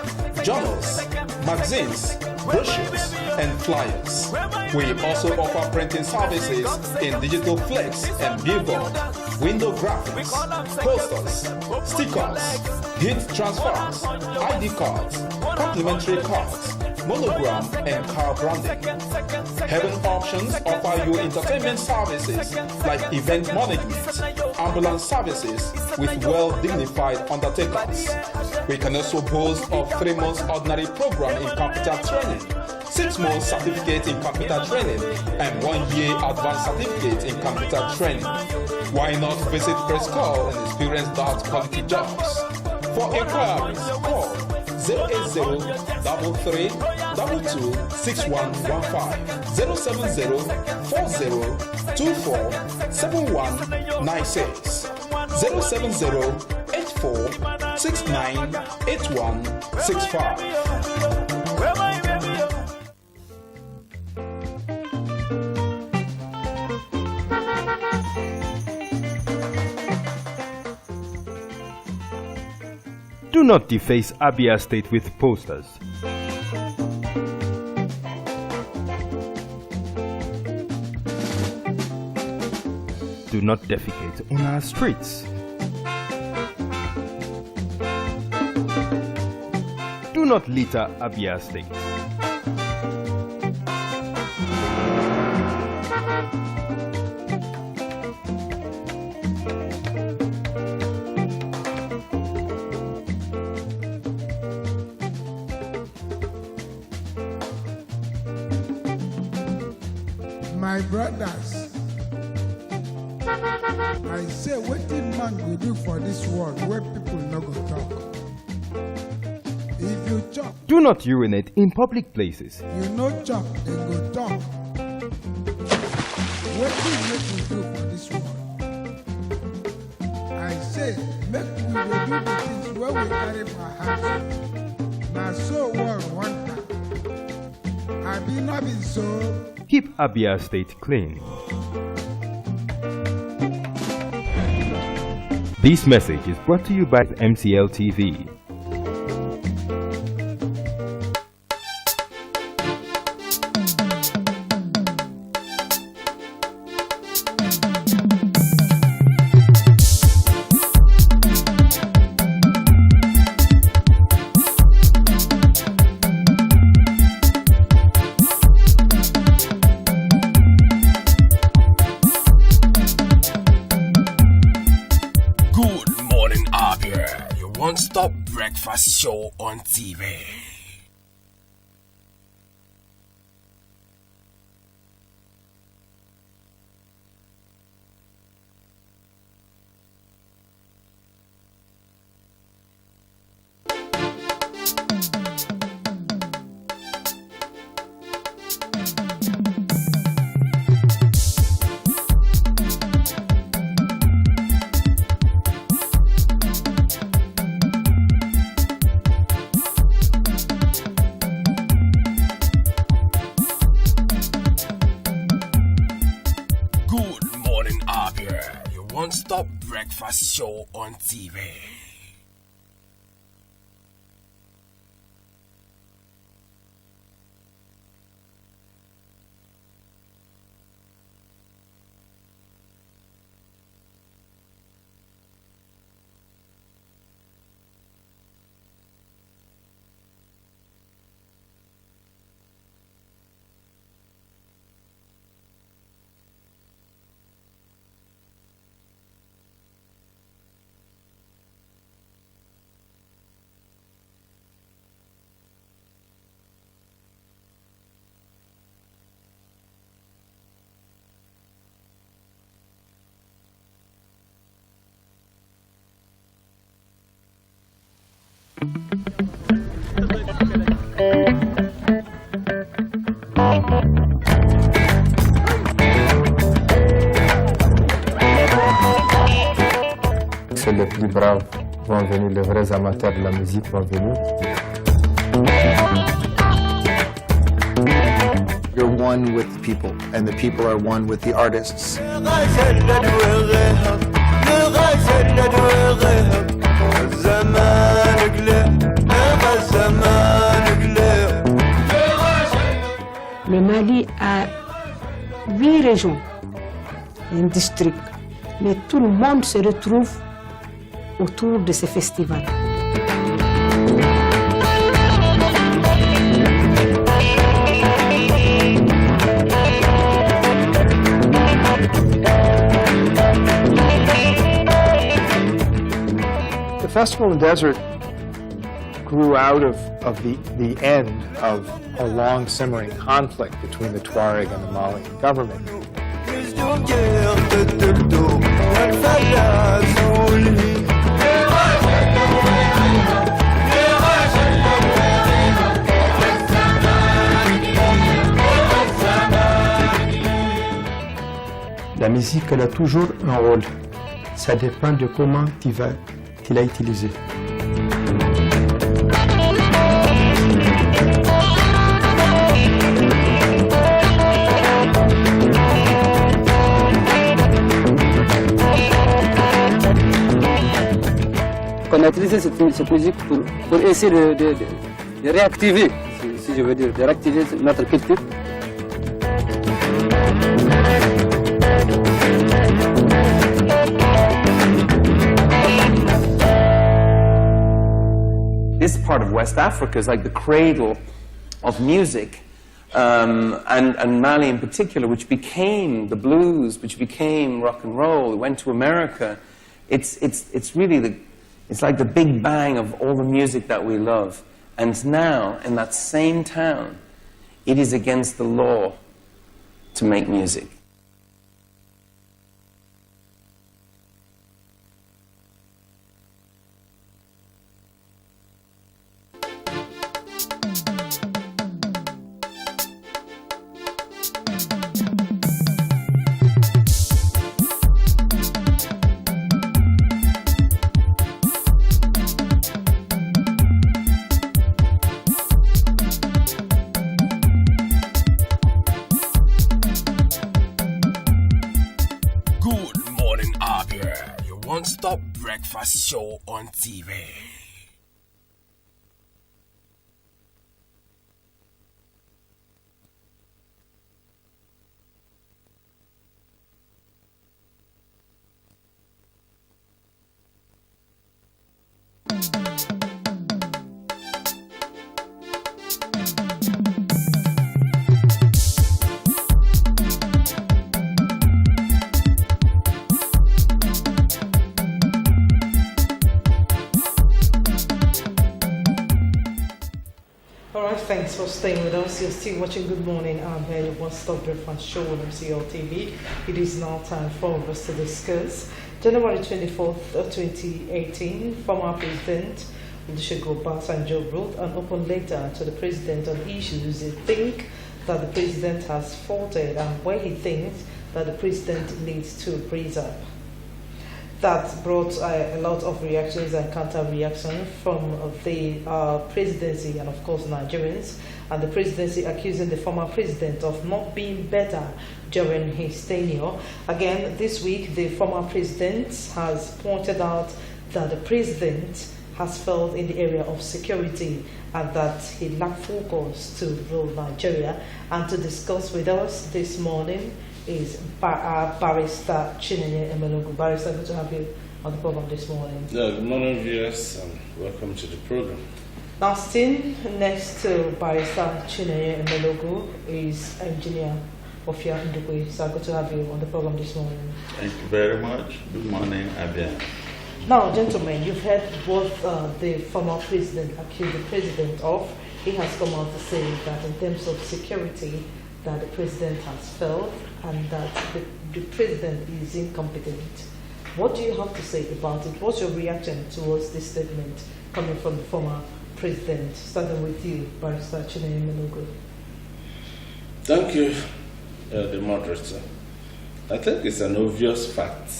[SPEAKER 19] journals, magazines, brochures, and flyers. We also offer printing services in digital flex and billboard, window graphics, posters, stickers, gift transfers, ID cards, complimentary cards, monogram, and car branding. Heaven Options offer you entertainment services like event management, ambulance services with well-dignified undertakers. We can also boast of 3 months ordinary program in computer training, 6 months certificate in computer training, and 1 year advanced certificate in computer training. Why not visit Prescott and experience that quality jobs? For inquiries, call 080-3322-6115, 070-4024-7196, 070-8469-8165.
[SPEAKER 2] Do not deface Abia State with posters. Do not defecate on our streets. Do not litter Abia State.
[SPEAKER 3] My brothers, I say wetin man go do for this world where people no go talk. If you chop,
[SPEAKER 2] Do not urinate in public places.
[SPEAKER 3] you no chop, they go talk. Wetin make we do for this world? I say make we dey do the things wey we carry for heart. Na so world want am. Abi no be so?
[SPEAKER 2] Keep Abia State clean. This message is brought to you by MCL TV.
[SPEAKER 4] Good morning, Abia, your one-stop breakfast show on TV. Good morning, Abia, your one-stop breakfast show on TV.
[SPEAKER 20] C'est les plus braves vont venir, les vrais amateurs de la musique vont venir.
[SPEAKER 21] You're one with the people, and the people are one with the artists.
[SPEAKER 22] Le Mali a 8 régions, un district, mais tout le monde se retrouve autour de ce festival.
[SPEAKER 1] Festival in the Desert grew out of the end of a long simmering conflict between the Tuareg and the Malian government.
[SPEAKER 9] La musique, elle a toujours un rôle. Ça dépend de comment tu l'as utilisé.
[SPEAKER 23] On a utilisé cette musique pour essayer de réactiver, si je veux dire, de réactiver notre culture.
[SPEAKER 24] This part of West Africa is like the cradle of music, and Mali in particular, which became the blues, which became rock and roll. It went to America. It's really it's like the big bang of all the music that we love. And now, in that same town, it is against the law to make music.
[SPEAKER 4] Good morning, Abia, your one-stop breakfast show on TV.
[SPEAKER 5] Alright, thanks for staying with us. You're still watching Good Morning. I'm here, your one-stop breakfast show on MCL TV. It is now time for us to discuss January 24th, 2018. Former President Olusegun Obasanjo wrote an open letter to the President on issues he thinks that the President has faulted and where he thinks that the President needs to preserve. That brought a lot of reactions and counter-reactions from the presidency and of course Nigerians, and the presidency accusing the former president of not being better during his tenure. Again, this week the former president has pointed out that the president has failed in the area of security and that he lacked focus to rule Nigeria. And to discuss with us this morning is Barrister Chinenye Emelogu. Barrister, good to have you on the program this morning.
[SPEAKER 25] Good morning, viewers, and welcome to the program.
[SPEAKER 5] Now, sitting next to Barrister Chinenye Emelogu is Engineer Ofia Ndukwe. So good to have you on the program this morning.
[SPEAKER 25] Thank you very much. Good morning, Abia.
[SPEAKER 5] Now, gentlemen, you've heard what the former president accused the president of. He has come out to say that in terms of security, that the president has failed and that the president is incompetent. What do you have to say about it? What's your reaction towards this statement coming from the former president? Starting with you, Barrister Chinenye Emelogu.
[SPEAKER 25] Thank you, the moderator. I think it's an obvious fact.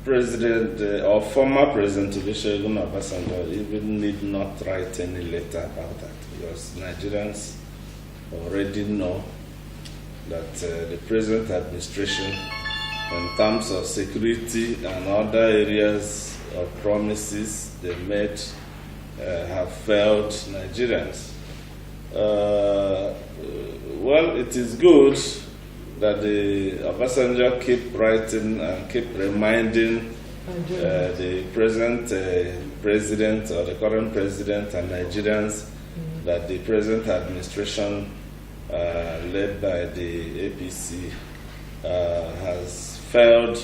[SPEAKER 25] President or former President Olusegun Obasanjo even need not write any letter about that, because Nigerians already know that the present administration, in terms of security and other areas of promises they made, have failed Nigerians. Well, it is good that the Obasanjo keep writing and keep reminding the present president or the current president and Nigerians that the present administration led by the APC has failed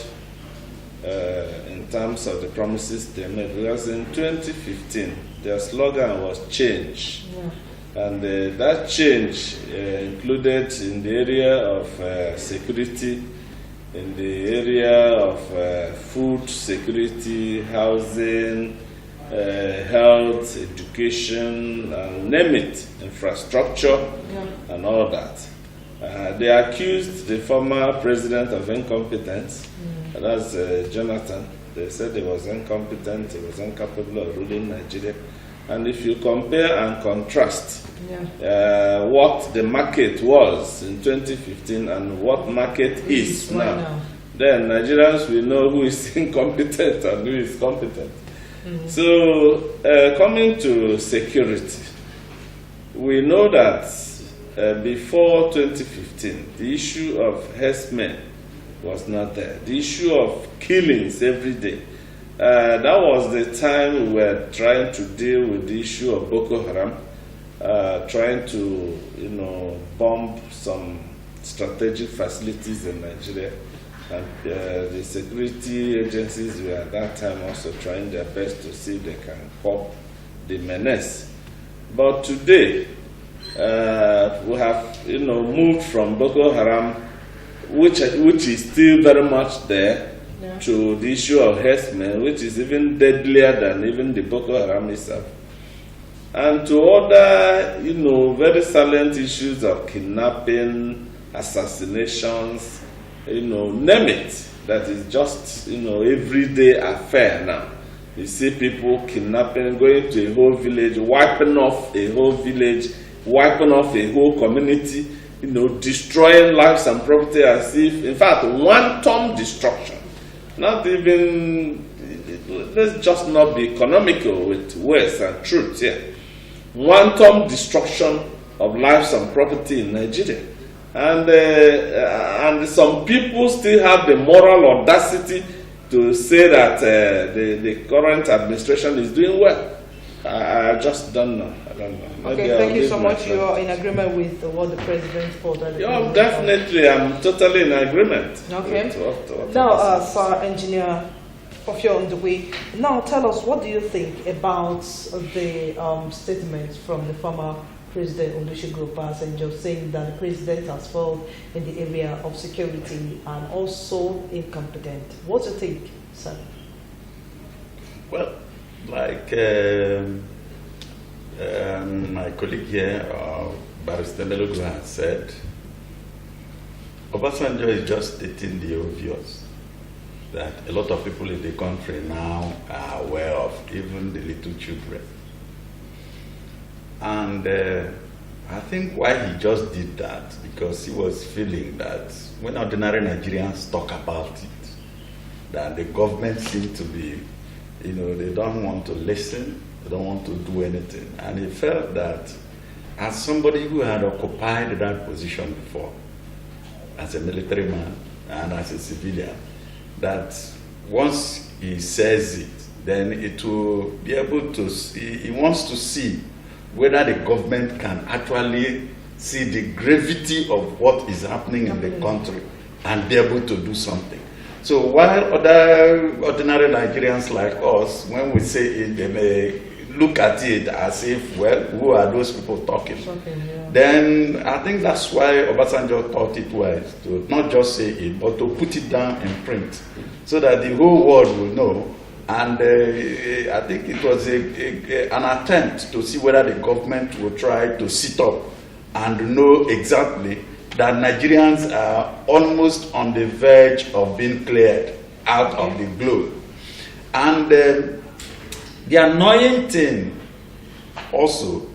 [SPEAKER 25] in terms of the promises they made. Because in 2015, their slogan was change.
[SPEAKER 5] Yeah.
[SPEAKER 25] And that change included in the area of security, in the area of food security, housing, health, education, and name it, infrastructure, and all that. They accused the former president of incompetence, that's Jonathan. They said he was incompetent, he was incapable of ruling Nigeria. And if you compare and contrast what the market was in 2015 and what market is now, then Nigerians will know who is incompetent and who is competent. So, coming to security, we know that before 2015, the issue of herdsmen was not there. The issue of killings every day. That was the time we were trying to deal with the issue of Boko Haram, trying to, bomb some strategic facilities in Nigeria. And the security agencies were at that time also trying their best to see if they can pop the menace. But today, we have moved from Boko Haram, which is still very much there, to the issue of herdsmen, which is even deadlier than even the Boko Haram itself, and to other very salient issues of kidnapping, assassinations, name it, that is just everyday affair now. You see people kidnapping, going to a whole village, wiping off a whole village, wiping off a whole community, destroying lives and property as if, in fact, wanton destruction. Not even, let's just not be economical with words and truth here. Wanton destruction of lives and property in Nigeria. And some people still have the moral audacity to say that the current administration is doing well. I just don't know. I don't know.
[SPEAKER 5] Okay, thank you so much. You are in agreement with what the president ordered.
[SPEAKER 25] Yeah, definitely. I'm totally in agreement.
[SPEAKER 5] Okay.
[SPEAKER 25] What
[SPEAKER 5] now, Sir Engineer Ofio on the way. Now, tell us, what do you think about the statement from the former President Olusegun Obasanjo saying that the president has failed in the area of security and also incompetent? What do you think, sir?
[SPEAKER 8] Well, like my colleague here, Barrister Melogu, has said, Obasanjo is just stating the obvious, that a lot of people in the country now are aware of, even the little children. And I think why he just did that, because he was feeling that when ordinary Nigerians talk about it, that the government seems to be, they don't want to listen, they don't want to do anything. And he felt that as somebody who had occupied that position before, as a military man and as a civilian, that once he says it, then it will be able to see, he wants to see whether the government can actually see the gravity of what is happening in the country and be able to do something. So while other ordinary Nigerians like us, when we say it, they may look at it as if, well, who are those people talking? Then I think that's why Obasanjo thought it wise to not just say it, but to put it down in print so that the whole world will know. And I think it was an attempt to see whether the government will try to sit up and know exactly that Nigerians are almost on the verge of being cleared out of the globe. And the annoying thing also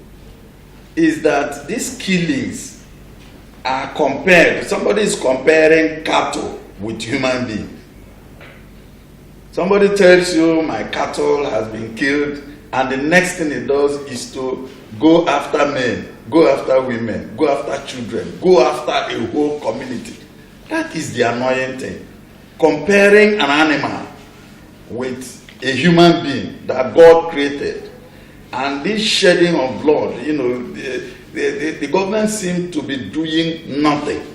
[SPEAKER 8] is that these killings are compared, somebody is comparing cattle with human beings. Somebody tells you my cattle has been killed, and the next thing it does is to go after men, go after women, go after children, go after a whole community. That is the annoying thing. Comparing an animal with a human being that God created, and this shedding of blood, the government seems to be doing nothing.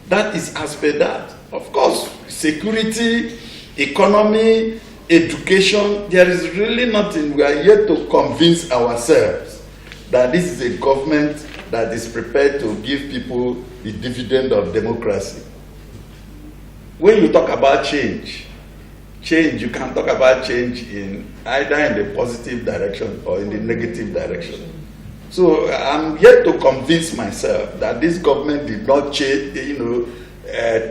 [SPEAKER 8] That is as per that. Of course, security, economy, education, there is really nothing. We are yet to convince ourselves that this is a government that is prepared to give people the dividend of democracy. When you talk about change, you can talk about change in either in the positive direction or in the negative direction. So I'm yet to convince myself that this government did not change,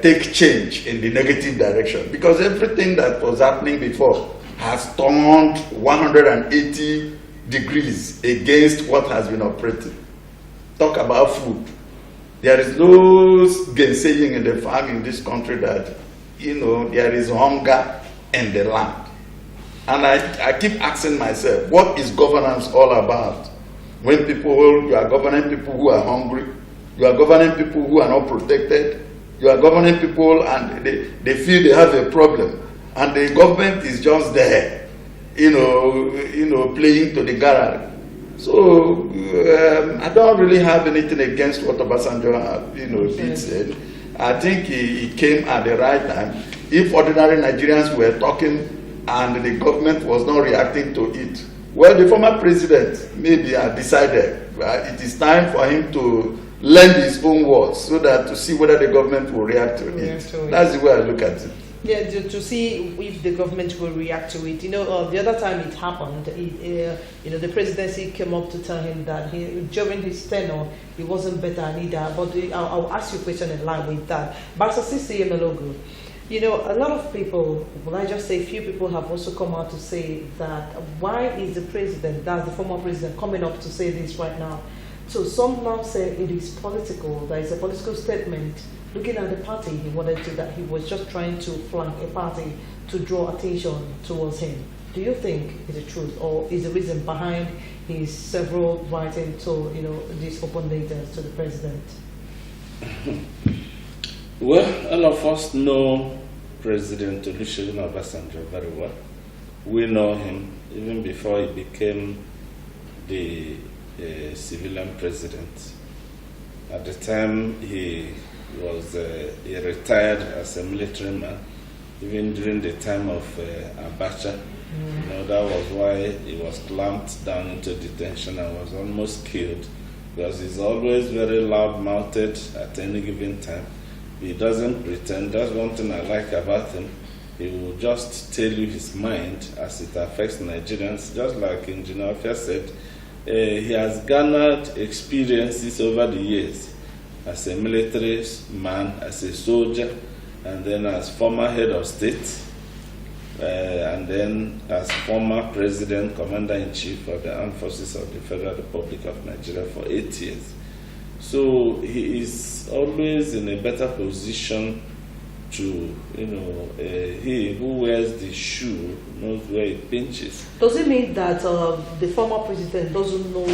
[SPEAKER 8] take change in the negative direction, because everything that was happening before has turned 180 degrees against what has been operating. Talk about food. There is no gainsaying in the farm in this country that, there is hunger in the land. And I keep asking myself, what is governance all about? When you are governing people who are hungry, you are governing people who are not protected, you are governing people and they feel they have a problem, and the government is just there, playing to the garage. So I don't really have anything against what Obasanjo, did. I think he came at the right time. If ordinary Nigerians were talking and the government was not reacting to it, well, the former president maybe had decided it is time for him to lend his own words so that to see whether the government will react to it. That's the way I look at it.
[SPEAKER 5] Yeah, to see if the government will react to it. The other time it happened, the presidency came up to tell him that during his tenure, he wasn't better either. But I'll ask you a question in line with that. Barrister Sisi Emelogu, a lot of people, well, I just say few people have also come out to say that why is the president, that's the former president, coming up to say this right now? So some now say it is political, that is a political statement. Looking at the party, he wanted to, that he was just trying to flank a party to draw attention towards him. Do you think it's the truth, or is the reason behind his several writing to, these open letters to the president?
[SPEAKER 25] Well, all of us know President Olusegun Obasanjo very well. We know him even before he became the civilian president. At the time, he retired as a military man, even during the time of Abacha. That was why he was clamped down into detention and was almost killed, because he's always very loud-mouthed at any given time. He doesn't pretend. That's one thing I like about him. He will just tell you his mind as it affects Nigerians. Just like Engineer Afia said, he has garnered experiences over the years as a military man, as a soldier, and then as former head of state, and then as former president, commander-in-chief of the Armed Forces of the Federal Republic of Nigeria for 8 years. So he is always in a better position to, he who wears the shoe knows where it pinches.
[SPEAKER 5] Does it mean that the former president doesn't know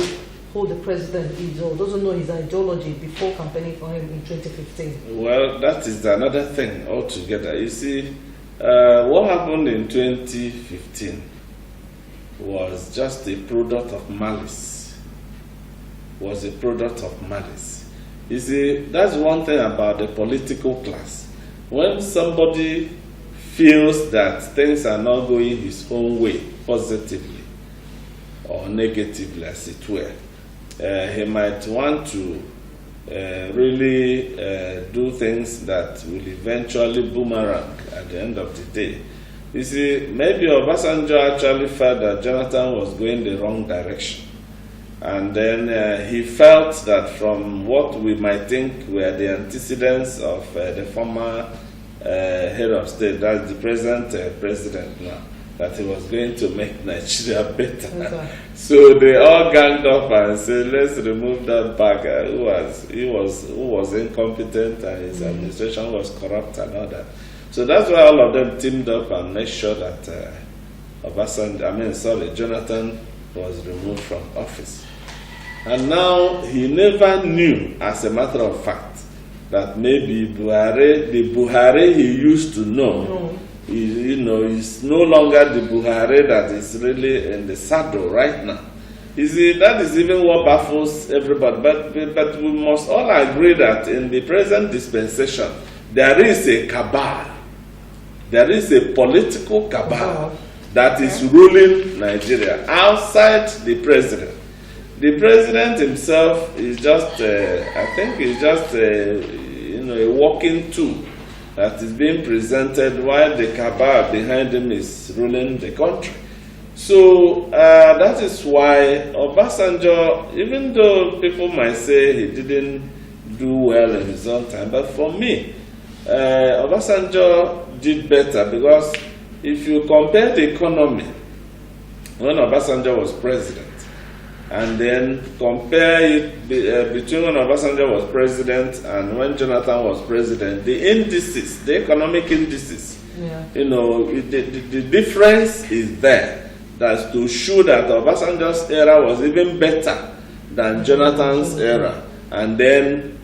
[SPEAKER 5] who the president is, or doesn't know his ideology before campaigning for him in 2015?
[SPEAKER 25] Well, that is another thing altogether. You see, what happened in 2015 was just a product of malice. You see, that's one thing about the political class. When somebody feels that things are not going his own way, positively or negatively, as it were, he might want to really do things that will eventually boomerang at the end of the day. You see, maybe Obasanjo actually felt that Jonathan was going the wrong direction. And then he felt that from what we might think were the antecedents of the former head of state, that's the present president now, that he was going to make Nigeria better. Okay. So they all ganged up and said, let's remove that bagger who was incompetent and his administration was corrupt and all that. So that's why all of them teamed up and made sure that Jonathan was removed from office. And now he never knew, as a matter of fact, that maybe the Buhari he used to know, is no longer the Buhari that is really in the saddle right now. You see, that is even what baffles everybody. But we must all agree that in the present dispensation, there is a cabal. There is a political cabal that is ruling Nigeria outside the president. The president himself is just, I think, is just a walking tool that is being presented while the cabal behind him is ruling the country. So that is why Obasanjo, even though people might say he didn't do well in his own time, but for me, Obasanjo did better, because if you compare the economy when Obasanjo was president, and then compare it between when Obasanjo was president and when Jonathan was president, the indices, the economic indices, the difference is there. That's to show that Obasanjo's era was even better than Jonathan's era. And then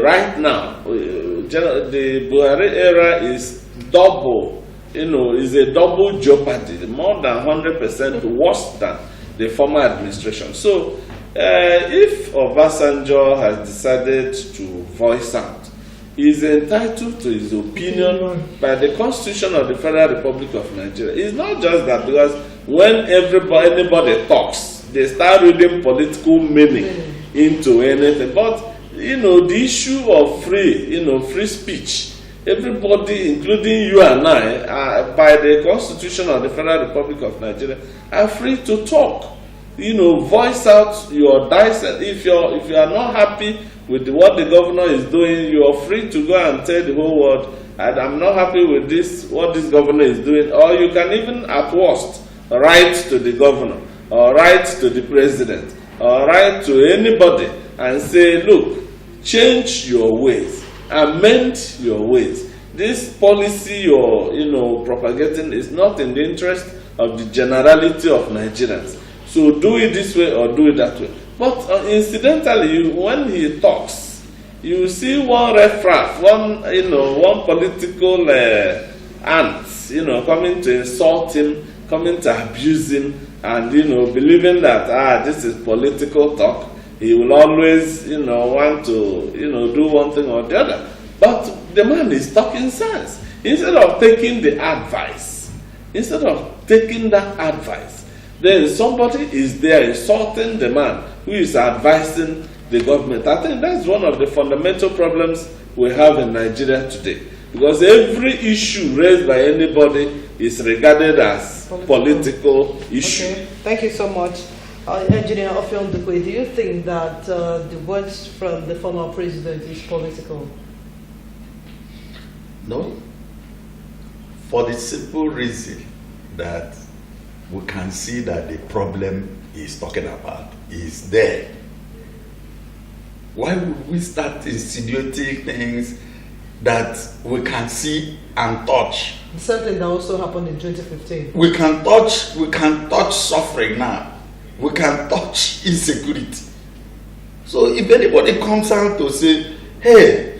[SPEAKER 25] right now, the Buhari era is double, is a double jeopardy, more than 100% worse than the former administration. So if Obasanjo has decided to voice out, he is entitled to his opinion by the Constitution of the Federal Republic of Nigeria. It's not just that, because when anybody talks, they start reading political meaning into anything. But the issue of free speech, everybody, including you and I, by the Constitution of the Federal Republic of Nigeria, are free to talk. Voice out your dissent. If you are not happy with what the governor is doing, you are free to go and tell the whole world, I'm not happy with what this governor is doing. Or you can even, at worst, write to the governor, or write to the president, or write to anybody and say, look, change your ways, amend your ways. This policy you're propagating is not in the interest of the generality of Nigerians. So do it this way or do it that way. But incidentally, when he talks, you see one riffraff, one political ant, coming to insult him, coming to abuse him, and believing that this is political talk. He will always want to do one thing or the other. But the man is talking sense. Instead of taking the advice, then somebody is there insulting the man who is advising the government. I think that's one of the fundamental problems we have in Nigeria today. Because every issue raised by anybody is regarded as political issue.
[SPEAKER 5] Okay, thank you so much. Engineer Ofion Dukwe, do you think that the words from the former president is political?
[SPEAKER 8] No. For the simple reason that we can see that the problem he's talking about is there. Why would we start insinuating things that we can see and touch?
[SPEAKER 5] The same thing that also happened in 2015.
[SPEAKER 8] We can touch suffering now. We can touch insecurity. So if anybody comes out to say, hey,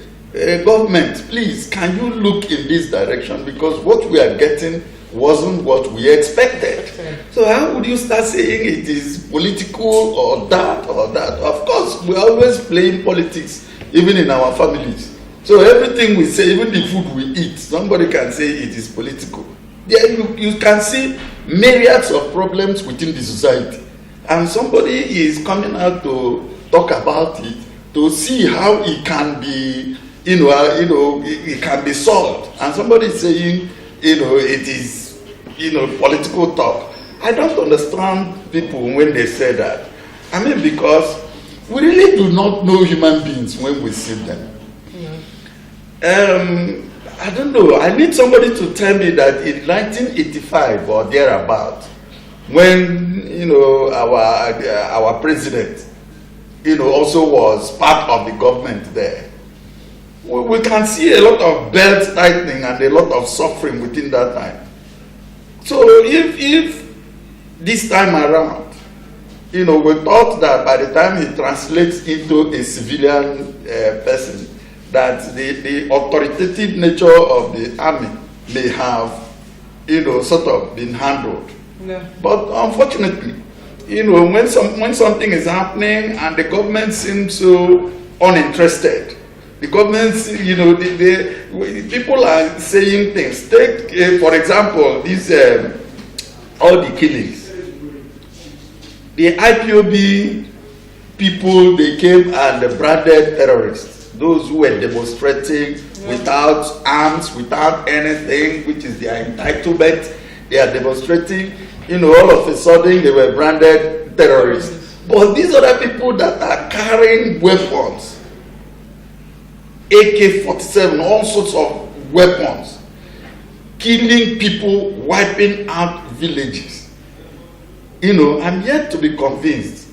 [SPEAKER 8] government, please, can you look in this direction? Because what we are getting wasn't what we expected. So how would you start saying it is political or that or that? Of course, we're always playing politics, even in our families. So everything we say, even the food we eat, somebody can say it is political. Then you can see myriads of problems within the society. And somebody is coming out to talk about it, to see how it can be, it can be solved. And somebody is saying, it is, political talk. I don't understand people when they say that. I mean, because we really do not know human beings when we see them. I don't know. I need somebody to tell me that in 1985 or thereabout, when our president, also was part of the government there, we can see a lot of belt tightening and a lot of suffering within that time. So if this time around, we thought that by the time he translates into a civilian person, that the authoritative nature of the army may have, sort of been handled. Yeah. But unfortunately, when something is happening and the government seems so uninterested, the government, people are saying things. Take, for example, this all the killings. The IPOB people, they came and branded terrorists. Those who were demonstrating without arms, without anything, which is their entitlement. They are demonstrating, all of a sudden they were branded terrorists. But these other people that are carrying weapons, AK-47, all sorts of weapons, killing people, wiping out villages. I'm yet to be convinced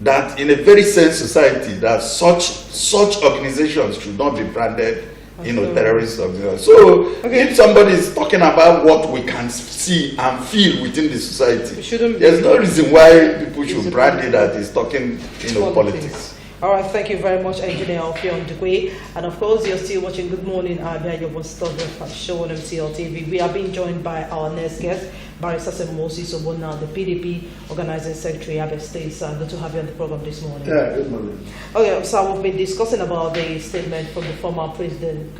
[SPEAKER 8] that in a very sane society that such organizations should not be branded, terrorist organizations. So if somebody is talking about what we can see and feel within the society, there's no reason why people should brand it that is talking, politics.
[SPEAKER 5] All right, thank you very much, Engineer Alfion Dugwe. And of course, you're still watching Good Morning Abia, your most breakfast show on MCL TV. We are being joined by our next guest, Barrister Moses Obona, the PDP Organizing Secretary, Abia State. Good to have you on the program this morning.
[SPEAKER 10] Yeah, good morning.
[SPEAKER 5] Okay, so we've been discussing about the statement from the former President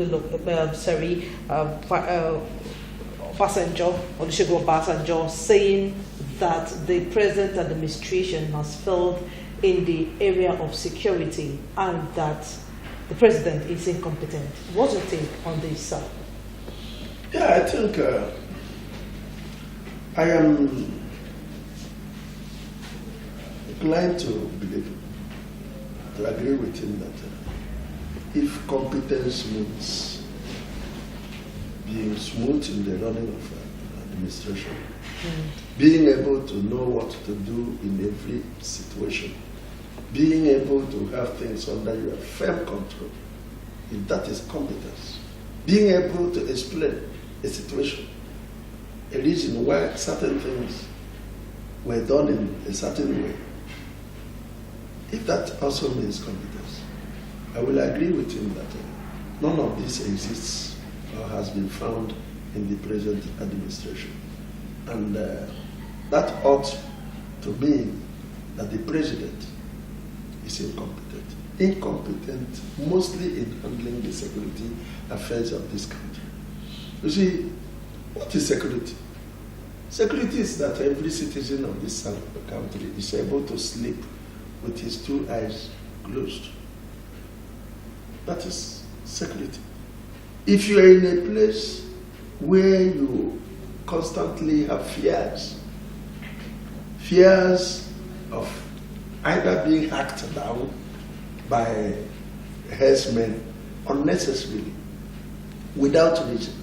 [SPEAKER 5] Obasanjo, saying that the present administration has failed in the area of security and that the president is incompetent. What's your take on this, sir?
[SPEAKER 10] Yeah, I think I am inclined to believe, to agree with him that if competence means being smooth in the running of administration, being able to know what to do in every situation, being able to have things under your firm control, if that is competence, being able to explain a situation, a reason why certain things were done in a certain way, if that also means competence, I will agree with him that none of this exists or has been found in the present administration. And that ought to mean that the president is incompetent. Incompetent mostly in handling the security affairs of this country. You see, what is security? Security is that every citizen of this country is able to sleep with his two eyes closed. That is security. If you are in a place where you constantly have fears of either being hacked down by herdsmen unnecessarily, without reason,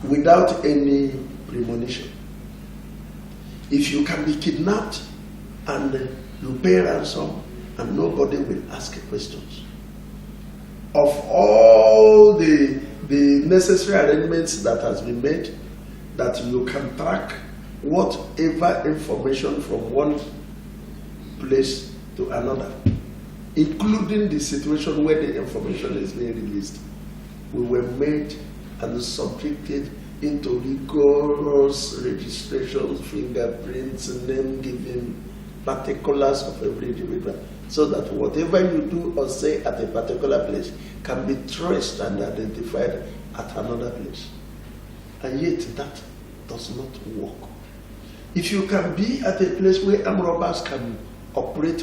[SPEAKER 10] without any premonition. If you can be kidnapped and you pay ransom and nobody will ask questions, of all the necessary arrangements that has been made, that you can track whatever information from one place to another, including the situation where the information is being released, we were made and subjected into rigorous registrations, fingerprints, name giving, particulars of every individual, so that whatever you do or say at a particular place can be traced and identified at another place. And yet that does not work. If you can be at a place where armed robbers can operate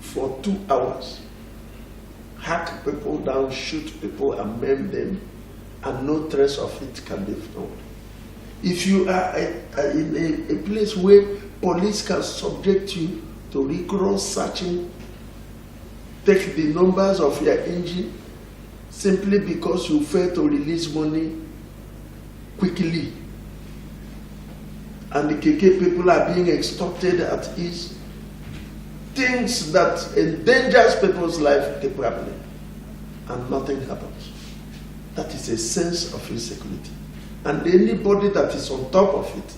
[SPEAKER 10] for 2 hours, hack people down, shoot people and maim them, and no trace of it can be found. If you are in a place where police can subject you to rigorous searching, take the numbers of your engine simply because you fail to release money quickly, and the KK people are being extorted at ease, things that endangers people's life keep happening, and nothing happens. That is a sense of insecurity. And anybody that is on top of it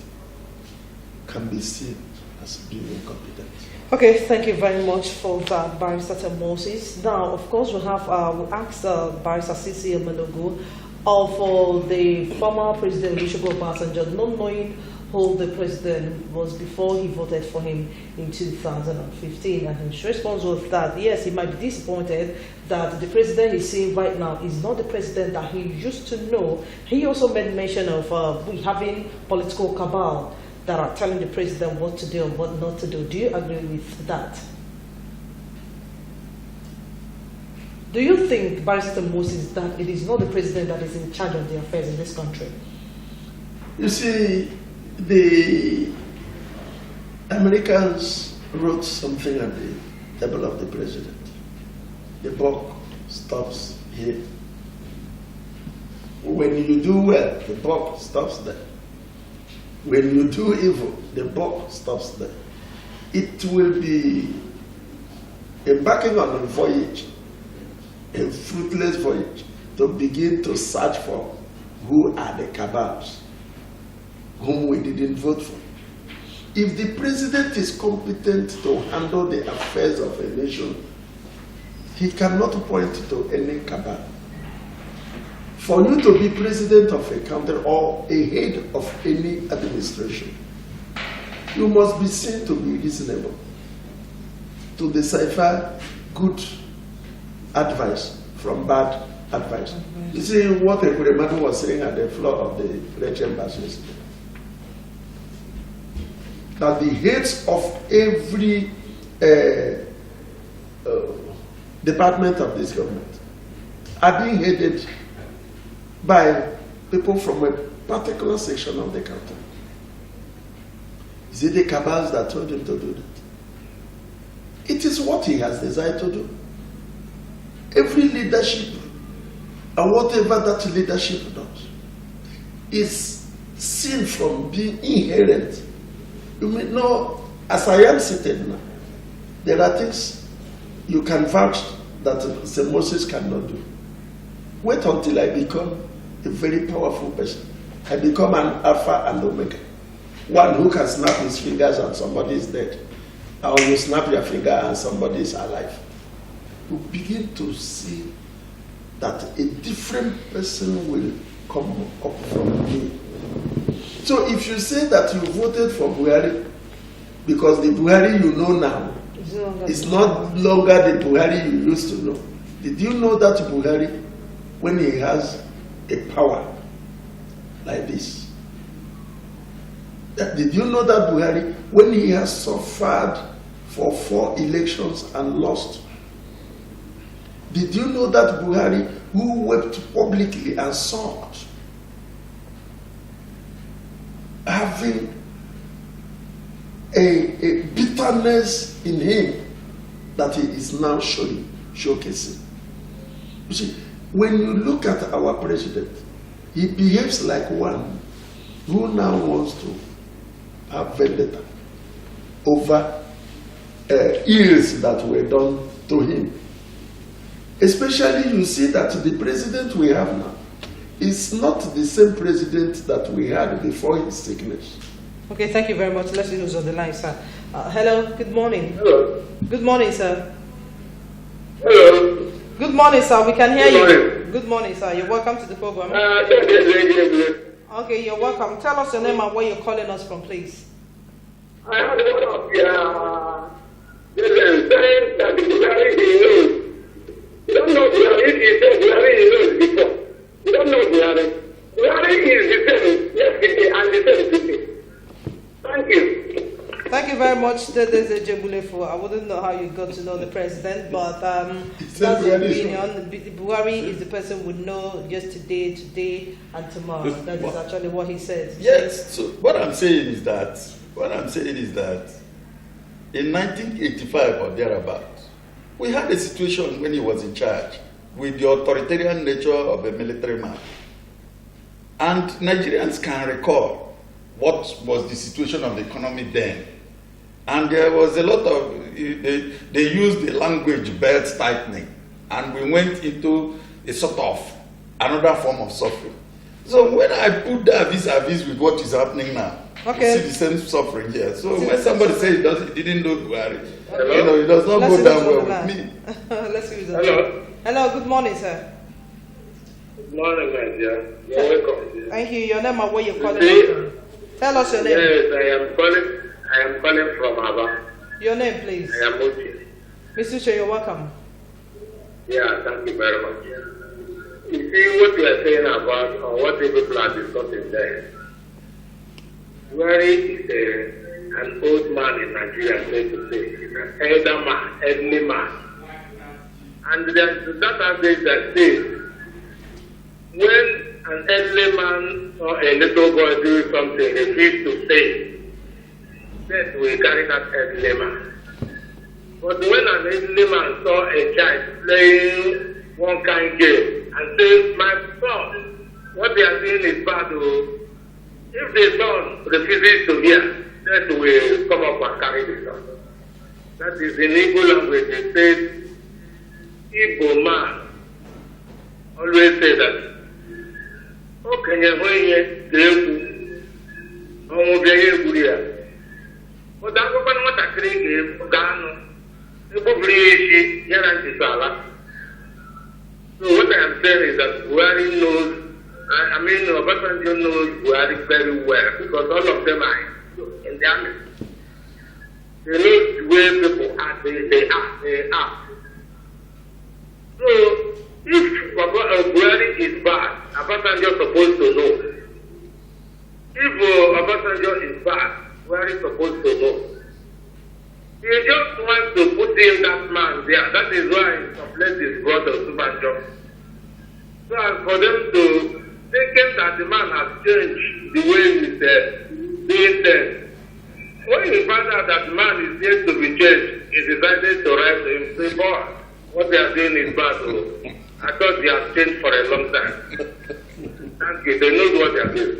[SPEAKER 10] can be seen as being incompetent.
[SPEAKER 5] Okay, thank you very much for that, Barrister Moses. Now, of course, we asked Barrister C.C. Emelogu for the former President Olusegun Obasanjo, not knowing who the president was before he voted for him in 2015, and his response was that yes, he might be disappointed that the president he's seeing right now is not the president that he used to know. He also made mention of we having political cabal that are telling the president what to do and what not to do. Do you agree with that? Do you think, Barrister Moses, that it is not the president that is in charge of the affairs in this country?
[SPEAKER 10] You see, the Americans wrote something at the table of the president. The buck stops here. When you do well, the buck stops there. When you do evil, the buck stops there. It will be embarking on a voyage, a fruitless voyage, to begin to search for who are the cabals whom we didn't vote for. If the president is competent to handle the affairs of a nation, he cannot point to any cabal. For you to be president of a country or a head of any administration, you must be seen to be reasonable, to decipher good advice from bad advice. You see what Ekuremadu was saying at the floor of the Red Chambers yesterday. That the heads of every department of this government are being headed by people from a particular section of the country. Is it the cabals that told him to do that? It is what he has desired to do. Every leadership, and whatever that leadership does, is seen from being inherent. You may know, as I am seated now, there are things you can vouch that Sir Moses cannot do. Wait until I become a very powerful person. I become an alpha and omega. One who can snap his fingers and somebody is dead. Or you snap your finger and somebody is alive. You begin to see that a different person will come up from me. So if you say that you voted for Buhari because the Buhari you know now is not longer the Buhari you used to know. Did you know that Buhari, when he has a power like this? Did you know that Buhari, when he has suffered for 4 elections and lost? Did you know that Buhari, who wept publicly and sobbed, having a bitterness in him that he is now showcasing? You see, when you look at our president, he behaves like one who now wants to have vendetta over ills that were done to him. Especially, you see that the president we have now is not the same president that we had before his sickness.
[SPEAKER 5] Okay, thank you very much. Let's see who's on the line, sir. Hello, good morning.
[SPEAKER 7] Hello.
[SPEAKER 5] Good morning, sir.
[SPEAKER 7] Hello.
[SPEAKER 5] Good morning, sir. We can hear
[SPEAKER 7] Good
[SPEAKER 5] you.
[SPEAKER 7] morning.
[SPEAKER 5] Good morning, sir. You're welcome to the program.
[SPEAKER 7] Yes.
[SPEAKER 5] Okay, you're welcome. Tell us your name and where you're calling us from, please.
[SPEAKER 7] I heard one of your saying that the Buhari he knows. You don't know Buhari, he said Buhari he knows before. You don't know Buhari. Buhari is the same yesterday and the same today. Thank you.
[SPEAKER 5] Thank you very much. That is a Jebulefo. I wouldn't know how you got to know the president, but that's the opinion. Buhari is the person we know yesterday, today, and tomorrow. That is actually what he said.
[SPEAKER 8] Yes. So what I'm saying is that in 1985 or thereabout, we had a situation when he was in charge with the authoritarian nature of a military man. And Nigerians can recall what was the situation of the economy then. And there was a lot of, they used the language belt tightening, and we went into a sort of another form of suffering. So when I put that vis-a-vis with what is happening now,
[SPEAKER 5] okay,
[SPEAKER 8] you see the same suffering here. So when somebody says he didn't know Buhari, it does not go down well with me.
[SPEAKER 5] Let's see who's on.
[SPEAKER 7] Hello.
[SPEAKER 5] Hello, good morning, sir.
[SPEAKER 7] Good morning, my dear. You're welcome.
[SPEAKER 5] Thank you. Your name and where you're calling us from. Tell us your name.
[SPEAKER 7] Yes, I am calling from Abia.
[SPEAKER 5] Your name, please.
[SPEAKER 7] I am Uche.
[SPEAKER 5] Mr. Uche, you're welcome.
[SPEAKER 7] Yeah, thank you very much. You see what you are saying about what people are discussing there. Buhari is an old man in Nigeria, so to say. He's an elderly man. And there's that adage that says, when an elderly man or a little boy doing something, refuse to say, death will carry that elderly man. But when an elderly man saw a child playing one kind game and says, my son, what they are doing is bad. If the son refuses to hear, death will come up and carry the son. That is in Igbo language. It says, Igbo man always say that, okenye hwenye ga-ekwu ọnwụ bịa ihe egburu ya. Ụda akwụkwọ na nwatakịrị ga-anụ egbubiri ya isi ya na ntịtụ ala. So what I am saying is that Buhari knows, Obasanjo knows Buhari very well because all of them are in the army. They know the way people act, they act. So if Buhari is bad, Obasanjo is supposed to know. If Obasanjo is bad, Buhari is supposed to know. He just wants to put in that man there. That is why he suppled his brother Obasanjo. So as for them to thinking that the man has changed the way he's doing things, when he found out that the man is yet to be changed, he decided to write to him, say, boy, what they are doing is bad. I thought they have changed for a long time. Thank you. They know what they are doing.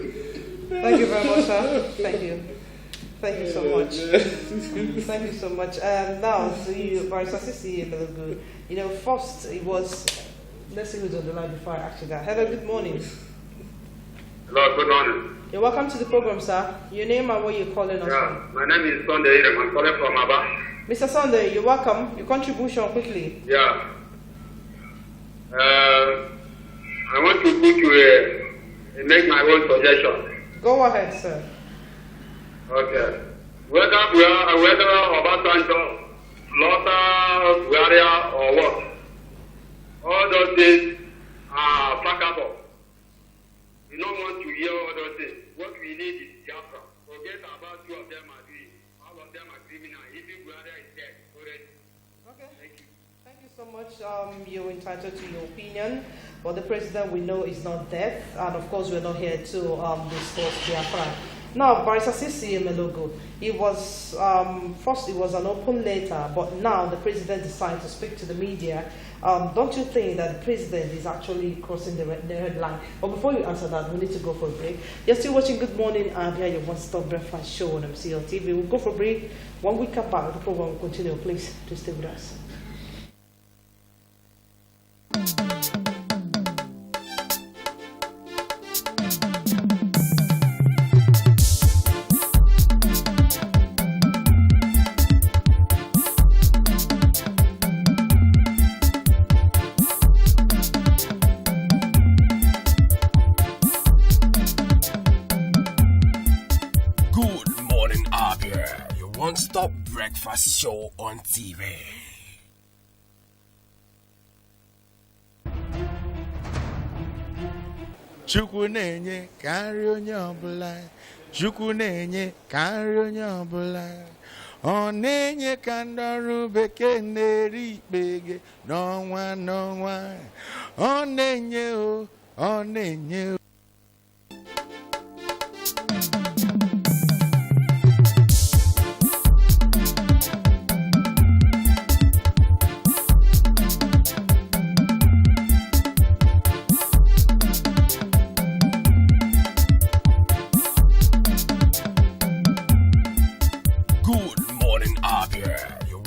[SPEAKER 5] Thank you very much, sir. Thank you. Thank you so much. Thank you so much. Now, to you, Barrister Sisi Emelogu. You know, first it was, let's see who's on the line before I ask you that. Hello, good morning.
[SPEAKER 7] Hello, good morning.
[SPEAKER 5] You're welcome to the program, sir. Your name and where you're calling us from.
[SPEAKER 7] My name is Sunday. I'm calling from Abia.
[SPEAKER 5] Mr. Sunday, you're welcome. Your contribution quickly.
[SPEAKER 7] Yeah. I want to put you make my own suggestion.
[SPEAKER 5] Go ahead, sir.
[SPEAKER 7] Okay. Whether Obasanjo, Buhari or what, all those things are packable. We don't want to hear all those things. What we need is Biafra. Forget about two of them are doing. All of them are criminal. Even Buhari is dead already.
[SPEAKER 5] Okay. Thank you. Thank you so much. You're entitled to your opinion. But the president we know is not dead. And of course, we're not here to discuss Biafra. Now, Barrister Sisi Emelogu, it was, first it was an open letter, but now the president decided to speak to the media. Don't you think that the president is actually crossing the red line? But before you answer that, we need to go for a break. You're still watching Good Morning Abia, your one-stop breakfast show on MCL TV. We'll go for a break. When we come back, the program will continue. Please, to stay with us.
[SPEAKER 4] One-stop breakfast show on TV.
[SPEAKER 11] Chukwu na-enye ka nri onye ọbụla. Chukwu na-enye ka nri onye ọbụla. Ọ na-enye ka ndị ọrụ bekee na-eri ikpege n'ọnwa n'ọnwa. Ọ na-enye o, ọ na-enye o.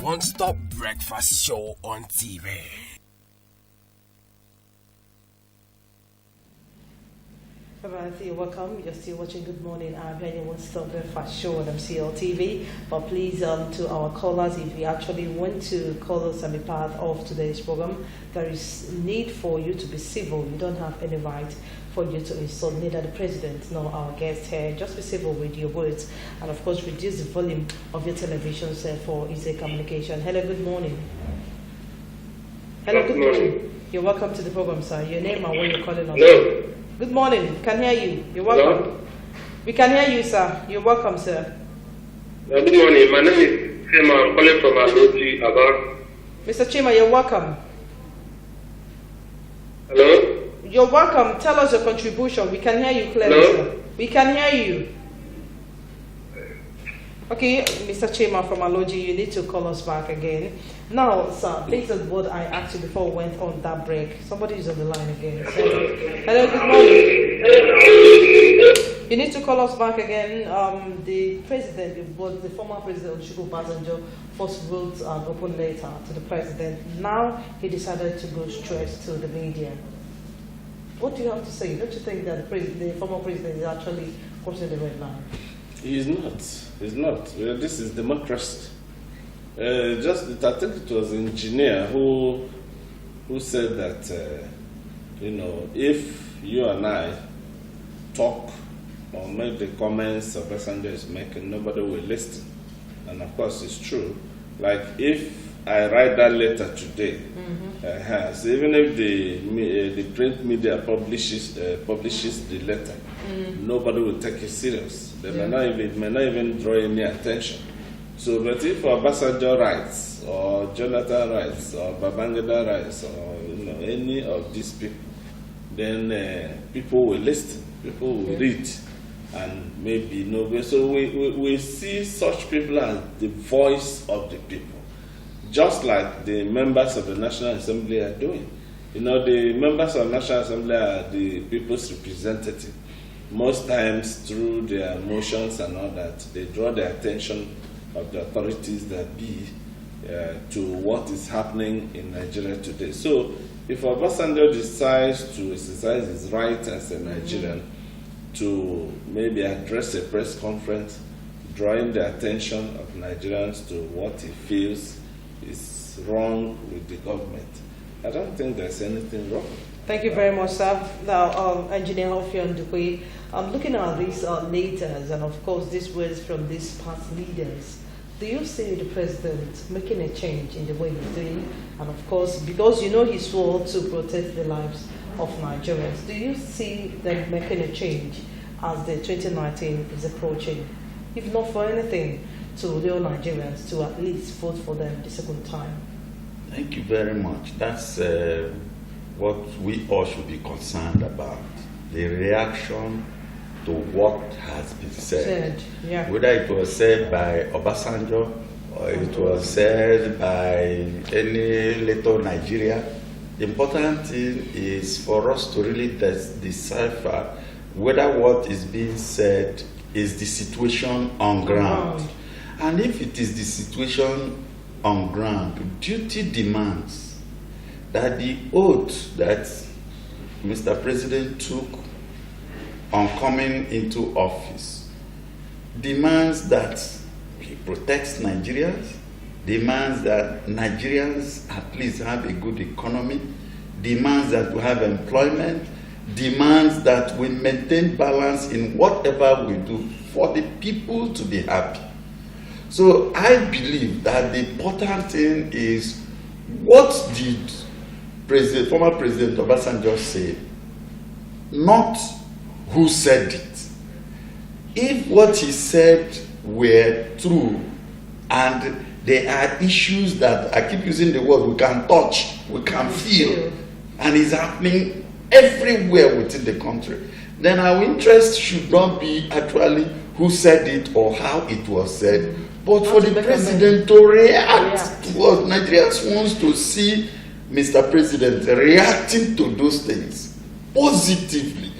[SPEAKER 4] One-stop breakfast show on TV.
[SPEAKER 5] You're welcome. You're still watching Good Morning Abia, your one-stop breakfast show on MCL TV. But please, to our callers, if you actually want to call us and be part of today's program, there is need for you to be civil. You don't have any right for you to insult neither the president nor our guest here. Just be civil with your words, and of course reduce the volume of your television set for easy communication. Hello, good morning. Hello, good morning. You're welcome to the program, sir. Your name and where you're calling us.
[SPEAKER 7] Hello.
[SPEAKER 5] Good morning. Can hear you. You're welcome.
[SPEAKER 7] Hello?
[SPEAKER 5] We can hear you, sir. You're welcome, sir.
[SPEAKER 7] Good morning. My name is Chima. I'm calling from Aloji, Abia.
[SPEAKER 5] Mr. Chima, you're welcome.
[SPEAKER 7] Hello?
[SPEAKER 5] You're welcome. Tell us your contribution. We can hear you clearly, sir. We can hear you. Okay, Mr. Chima from Aloji, you need to call us back again. Now, sir, based on what I asked you before we went on that break, somebody is on the line again. So, hello, good morning. You need to call us back again. The president, the former president, Olusegun Obasanjo, first wrote an open letter to the president. Now he decided to go straight to the media. What do you have to say? Don't you think that the former president is actually crossing the red line?
[SPEAKER 25] He's not. He's not. Well, this is democracy. I think it was an engineer who said that, if you and I talk or make the comments Obasanjo is making, nobody will listen. And of course, it's true. Like if I write that letter today, so even if the print media publishes the letter, nobody will take it serious. They may not even draw any attention. So, but if Obasanjo writes, or Jonathan writes, or Babangida writes, or any of these people, then people will listen, people will read, and maybe know. So we see such people as the voice of the people, just like the members of the National Assembly are doing. The members of the National Assembly are the people's representative. Most times, through their motions and all that, they draw the attention of the authorities that be to what is happening in Nigeria today. So, if Obasanjo decides to exercise his right as a Nigerian to maybe address a press conference, drawing the attention of Nigerians to what he feels is wrong with the government, I don't think there's anything wrong.
[SPEAKER 5] Thank you very much, sir. Now, Engineer Hofion Dukwe, I'm looking at these letters and, of course, these words from these past leaders. Do you see the president making a change in the way he's doing? And, of course, because you know he swore to protect the lives of Nigerians, do you see them making a change as the 2019 is approaching? If not for anything, to allow Nigerians to at least vote for them the second time?
[SPEAKER 8] Thank you very much. That's what we all should be concerned about. The reaction to what has been said.
[SPEAKER 5] Yeah.
[SPEAKER 8] Whether it was said by Obasanjo or it was said by any little Nigeria, the important thing is for us to really decipher whether what is being said is the situation on ground. And if it is the situation on ground, duty demands that the oath that Mr. President took on coming into office demands that he protects Nigerians, demands that Nigerians at least have a good economy, demands that we have employment, demands that we maintain balance in whatever we do for the people to be happy. So I believe that the important thing is, what did former President Obasanjo say? Not who said it. If what he said were true, and there are issues that, I keep using the word, we can touch, we can feel, and it's happening everywhere within the country, then our interest should not be actually who said it or how it was said, but for the president to react to what Nigerians wants to see Mr. President reacting to those things positively,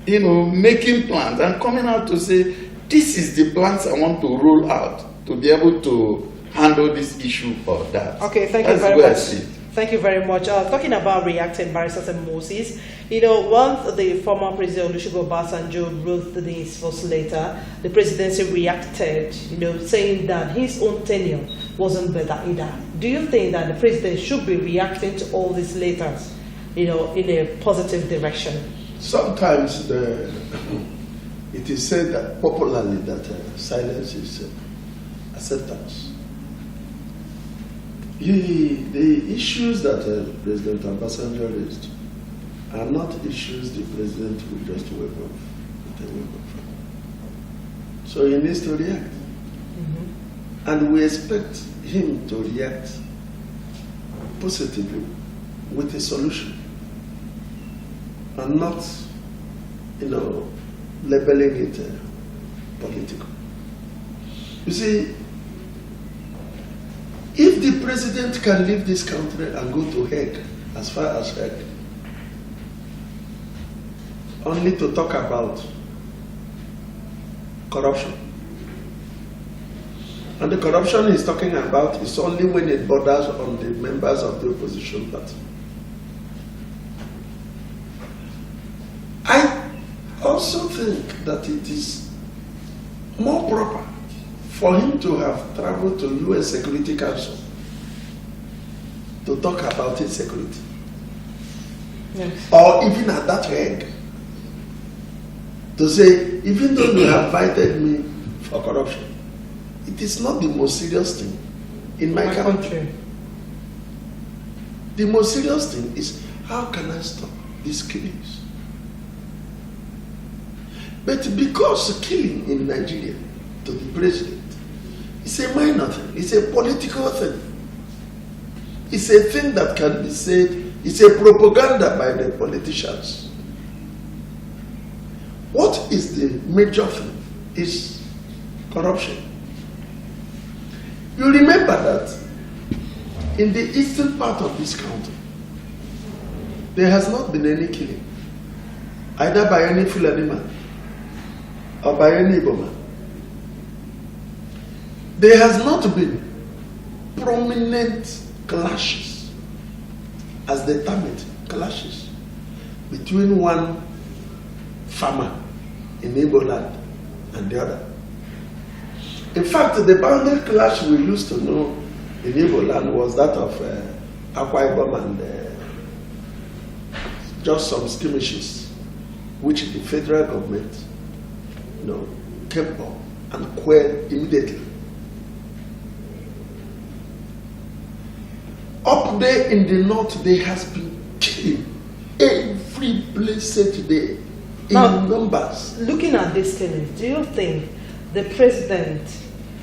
[SPEAKER 8] making plans and coming out to say, this is the plans I want to roll out to be able to handle this issue or that.
[SPEAKER 5] Okay, thank you very much. Thank you very much. Talking about reacting, Barrister Moses, once the former President Olusegun Obasanjo wrote this first letter, the presidency reacted, saying that his own tenure wasn't better either. Do you think that the president should be reacting to all these letters, in a positive direction?
[SPEAKER 10] Sometimes it is said that popularly that silence is acceptance. The issues that President Obasanjo raised are not issues the president will just wave off with a wave of hand. So he needs to react. And we expect him to react positively with a solution and not, labeling it political. You see, if the president can leave this country and go to Hague, as far as Hague, only to talk about corruption, and the corruption he's talking about is only when it borders on the members of the opposition party. I also think that it is more proper for him to have traveled to U.S. Security Council to talk about its security.
[SPEAKER 5] Yes.
[SPEAKER 10] Or even at that Hague, to say, even though you have invited me for corruption, it is not the most serious thing in my country. The most serious thing is, how can I stop these killings? But because killing in Nigeria to the president is a minor thing, it's a political thing, it's a thing that can be said, it's a propaganda by the politicians. What is the major thing is corruption. You remember that in the eastern part of this country, there has not been any killing, either by any Fulani man or by any Igbo man. There has not been prominent clashes, as they term it, clashes, between one farmer in Igbo land and the other. In fact, the boundary clash we used to know in Igbo land was that of Akwa Ibom and just some skirmishes, which the federal government, came up and quelled immediately. Up there in the north, there has been killing every blessed day in numbers.
[SPEAKER 5] Looking at this killings, do you think the president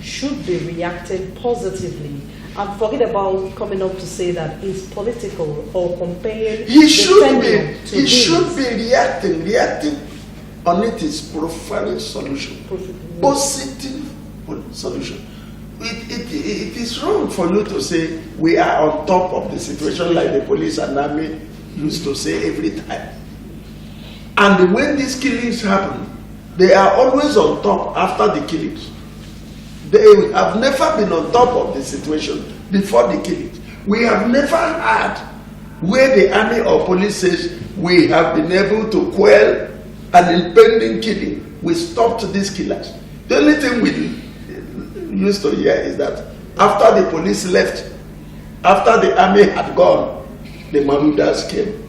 [SPEAKER 5] should be reacting positively and forget about coming up to say that it's political or comparing
[SPEAKER 10] He should be reacting on it is profound solution, positive solution. It is wrong for you to say we are on top of the situation like the police and army used to say every time. And when these killings happen, they are always on top after the killings. They have never been on top of the situation before the killings. We have never had where the army or police says we have been able to quell an impending killing. We stopped these killers. The only thing we used to hear is that after the police left, after the army had gone, the marauders came.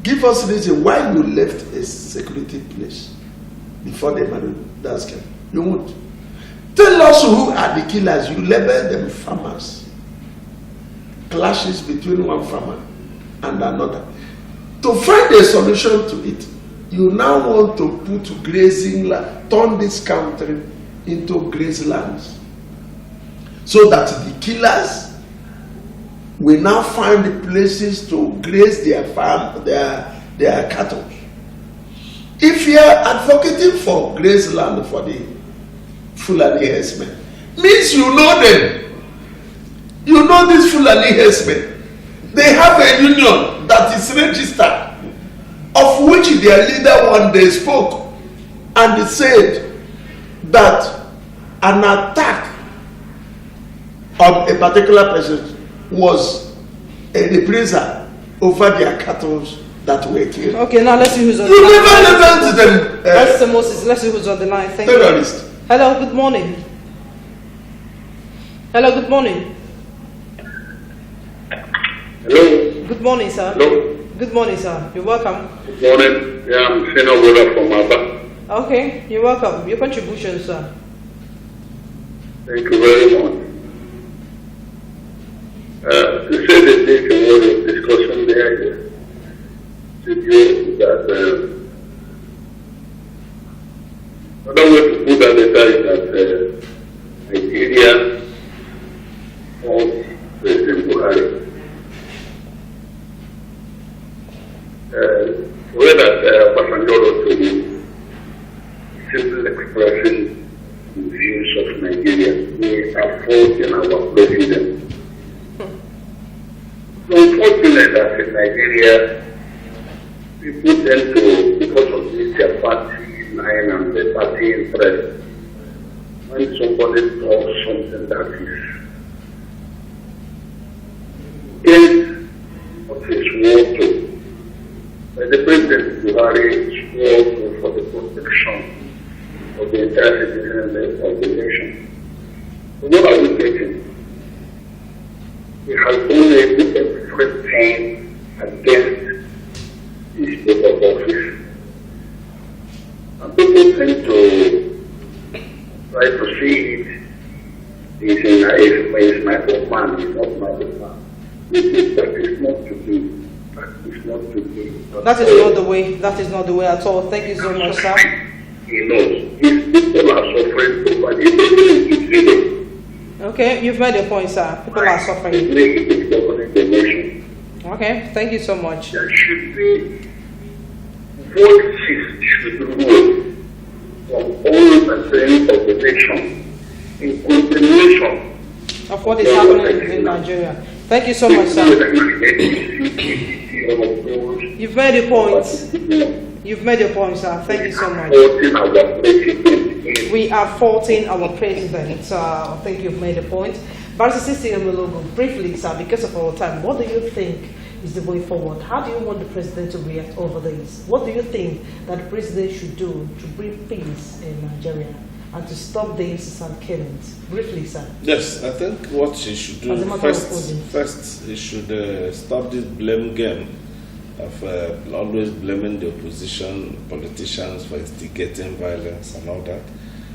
[SPEAKER 10] Give us reason why you left a security place before the marauders came. You won't. Tell us who are the killers. You label them farmers. Clashes between one farmer and another. To find a solution to it, you now want to put grazing land, turn this country into grazelands, so that the killers will now find places to graze their farm, their cattle. If you are advocating for grazeland for the Fulani herdsmen, means you know them. You know these Fulani herdsmen. They have a union that is registered, of which their leader one day spoke and said that an attack on a particular person was a reprisal over their cattle that were killed.
[SPEAKER 5] Okay, now let's see who's on the
[SPEAKER 10] line. You never listened to them.
[SPEAKER 5] Pastor Moses, let's see who's on the line. Thank
[SPEAKER 10] terrorist.
[SPEAKER 5] you. Hello, good morning. Hello, good morning.
[SPEAKER 7] Hello.
[SPEAKER 5] Good morning, sir.
[SPEAKER 7] Hello.
[SPEAKER 5] Good morning, sir. You're welcome.
[SPEAKER 7] Good morning. Yeah, I'm Senior Brother from Abia.
[SPEAKER 5] Okay, you're welcome. Your contribution, sir.
[SPEAKER 7] Thank you very much. To say that there's a lot of discussion there, to say that Another way to put that data is that Nigeria owns President Buhari. The way that Basanjo wrote to me, simply expressing the views of Nigeria. We are faulting our president. So unfortunate that in Nigeria, people tend to, because of this, their party line and the party interest, when somebody talks something that is against what is war to, when the President Buhari swore for the protection of the entire citizen of the nation. So what are we getting? He has done everything against his state of office. And people tend to try to see it. He's my own man, he's not my own man. That is not to be. That is not to be.
[SPEAKER 5] That is not the way. That is not the way at all. Thank you so much, sir.
[SPEAKER 7] He knows. His people are suffering so bad. He doesn't need to see them.
[SPEAKER 5] Okay, you've made your point, sir. People are suffering. Okay, thank you so much.
[SPEAKER 7] There should be voices should rule from all the of the nation in continuation
[SPEAKER 5] of what is happening in Nigeria. Thank you so much, sir. You've made your point. You've made your point, sir. Thank you so much. We are faulting our president. I think you've made a point. Barrister Sisi Omelogo, briefly, sir, because of our time, what do you think is the way forward? How do you want the president to react over this? What do you think that the president should do to bring peace in Nigeria and to stop the incessant killings? Briefly, sir.
[SPEAKER 25] Yes, I think what he should do first he should stop this blame game of always blaming the opposition, politicians for instigating violence and all that.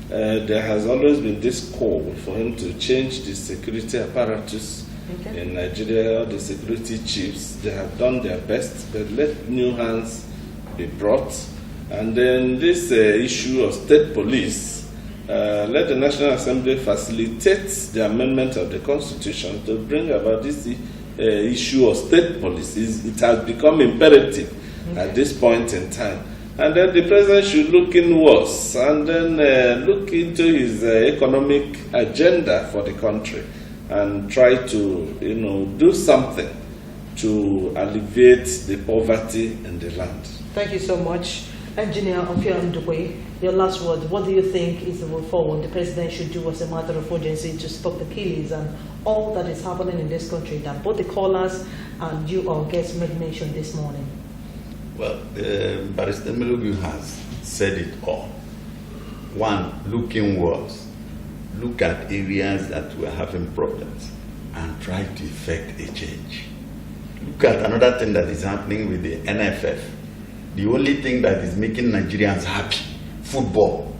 [SPEAKER 25] There has always been this call for him to change the security apparatus in Nigeria. The security chiefs, they have done their best, but let new hands be brought. And then this issue of state police, let the National Assembly facilitate the amendment of the Constitution to bring about this issue of state police. It has become imperative at this point in time. And then the president should look inwards and then look into his economic agenda for the country and try to, do something to alleviate the poverty in the land.
[SPEAKER 5] Thank you so much. Engineer Opia Ndukwe, your last word. What do you think is the way forward the president should do as a matter of urgency to stop the killings and all that is happening in this country that both the callers and you, our guests, made mention this morning?
[SPEAKER 8] Well, Barrister Melogu has said it all. One, look inwards. Look at areas that were having problems and try to effect a change. Look at another thing that is happening with the NFF. The only thing that is making Nigerians happy, football.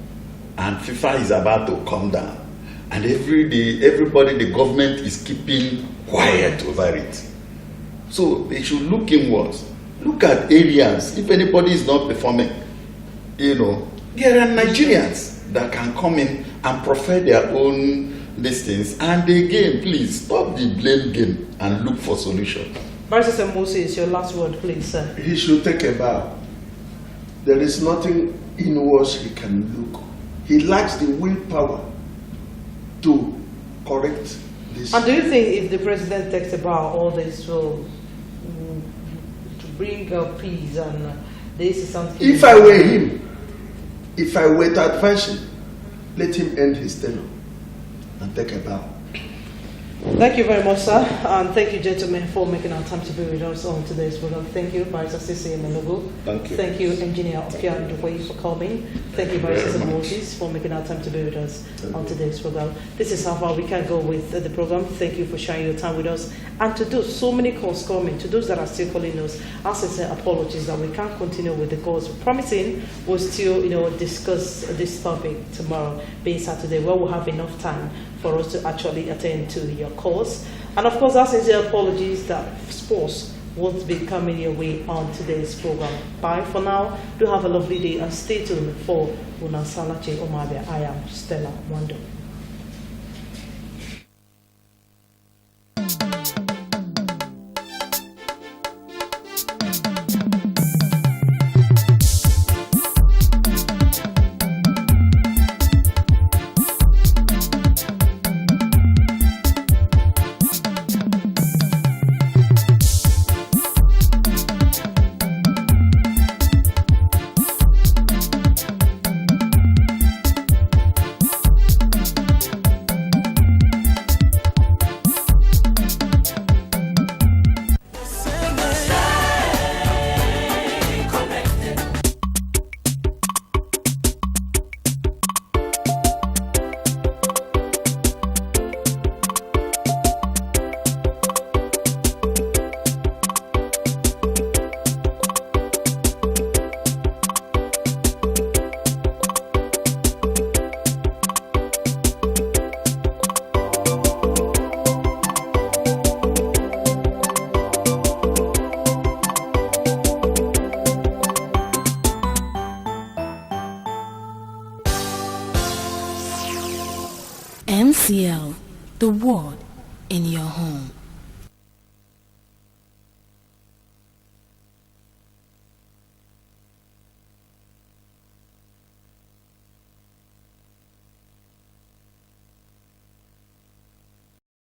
[SPEAKER 8] And FIFA is about to come down. And everybody, the government is keeping quiet over it. So they should look inwards. Look at areas. If anybody is not performing, there are Nigerians that can come in and prefer their own things. And again, please stop the blame game and look for solutions.
[SPEAKER 5] Barrister Moses, your last word, please, sir.
[SPEAKER 10] He should take a bow. There is nothing inwards he can look. He lacks the willpower to correct this.
[SPEAKER 5] And do you think if the president takes a bow, all this will bring peace and this is something?
[SPEAKER 10] If I were him, if I were to advise him, let him end his tenure and take a bow.
[SPEAKER 5] Thank you very much, sir, and thank you, gentlemen, for making our time to be with us on today's program. Thank you, Barrister Sisi Omelogo.
[SPEAKER 25] Thank you.
[SPEAKER 5] Thank you, Engineer Opia Ndukwe, for coming. Thank you, Barrister Moses, for making our time to be with us on today's program. This is how far we can go with the program. Thank you for sharing your time with us. And to those, so many calls coming, to those that are still calling us, as I say, apologies that we can't continue with the calls. Promising we'll still, discuss this topic tomorrow, being Saturday, where we'll have enough time for us to actually attend to your calls. And of course, our sincere apologies that sports what's been coming your way on today's program. Bye for now. Do have a lovely day and stay tuned for Una Salache Omabia. I am Stella Wando.
[SPEAKER 12] MCL, the word in your home.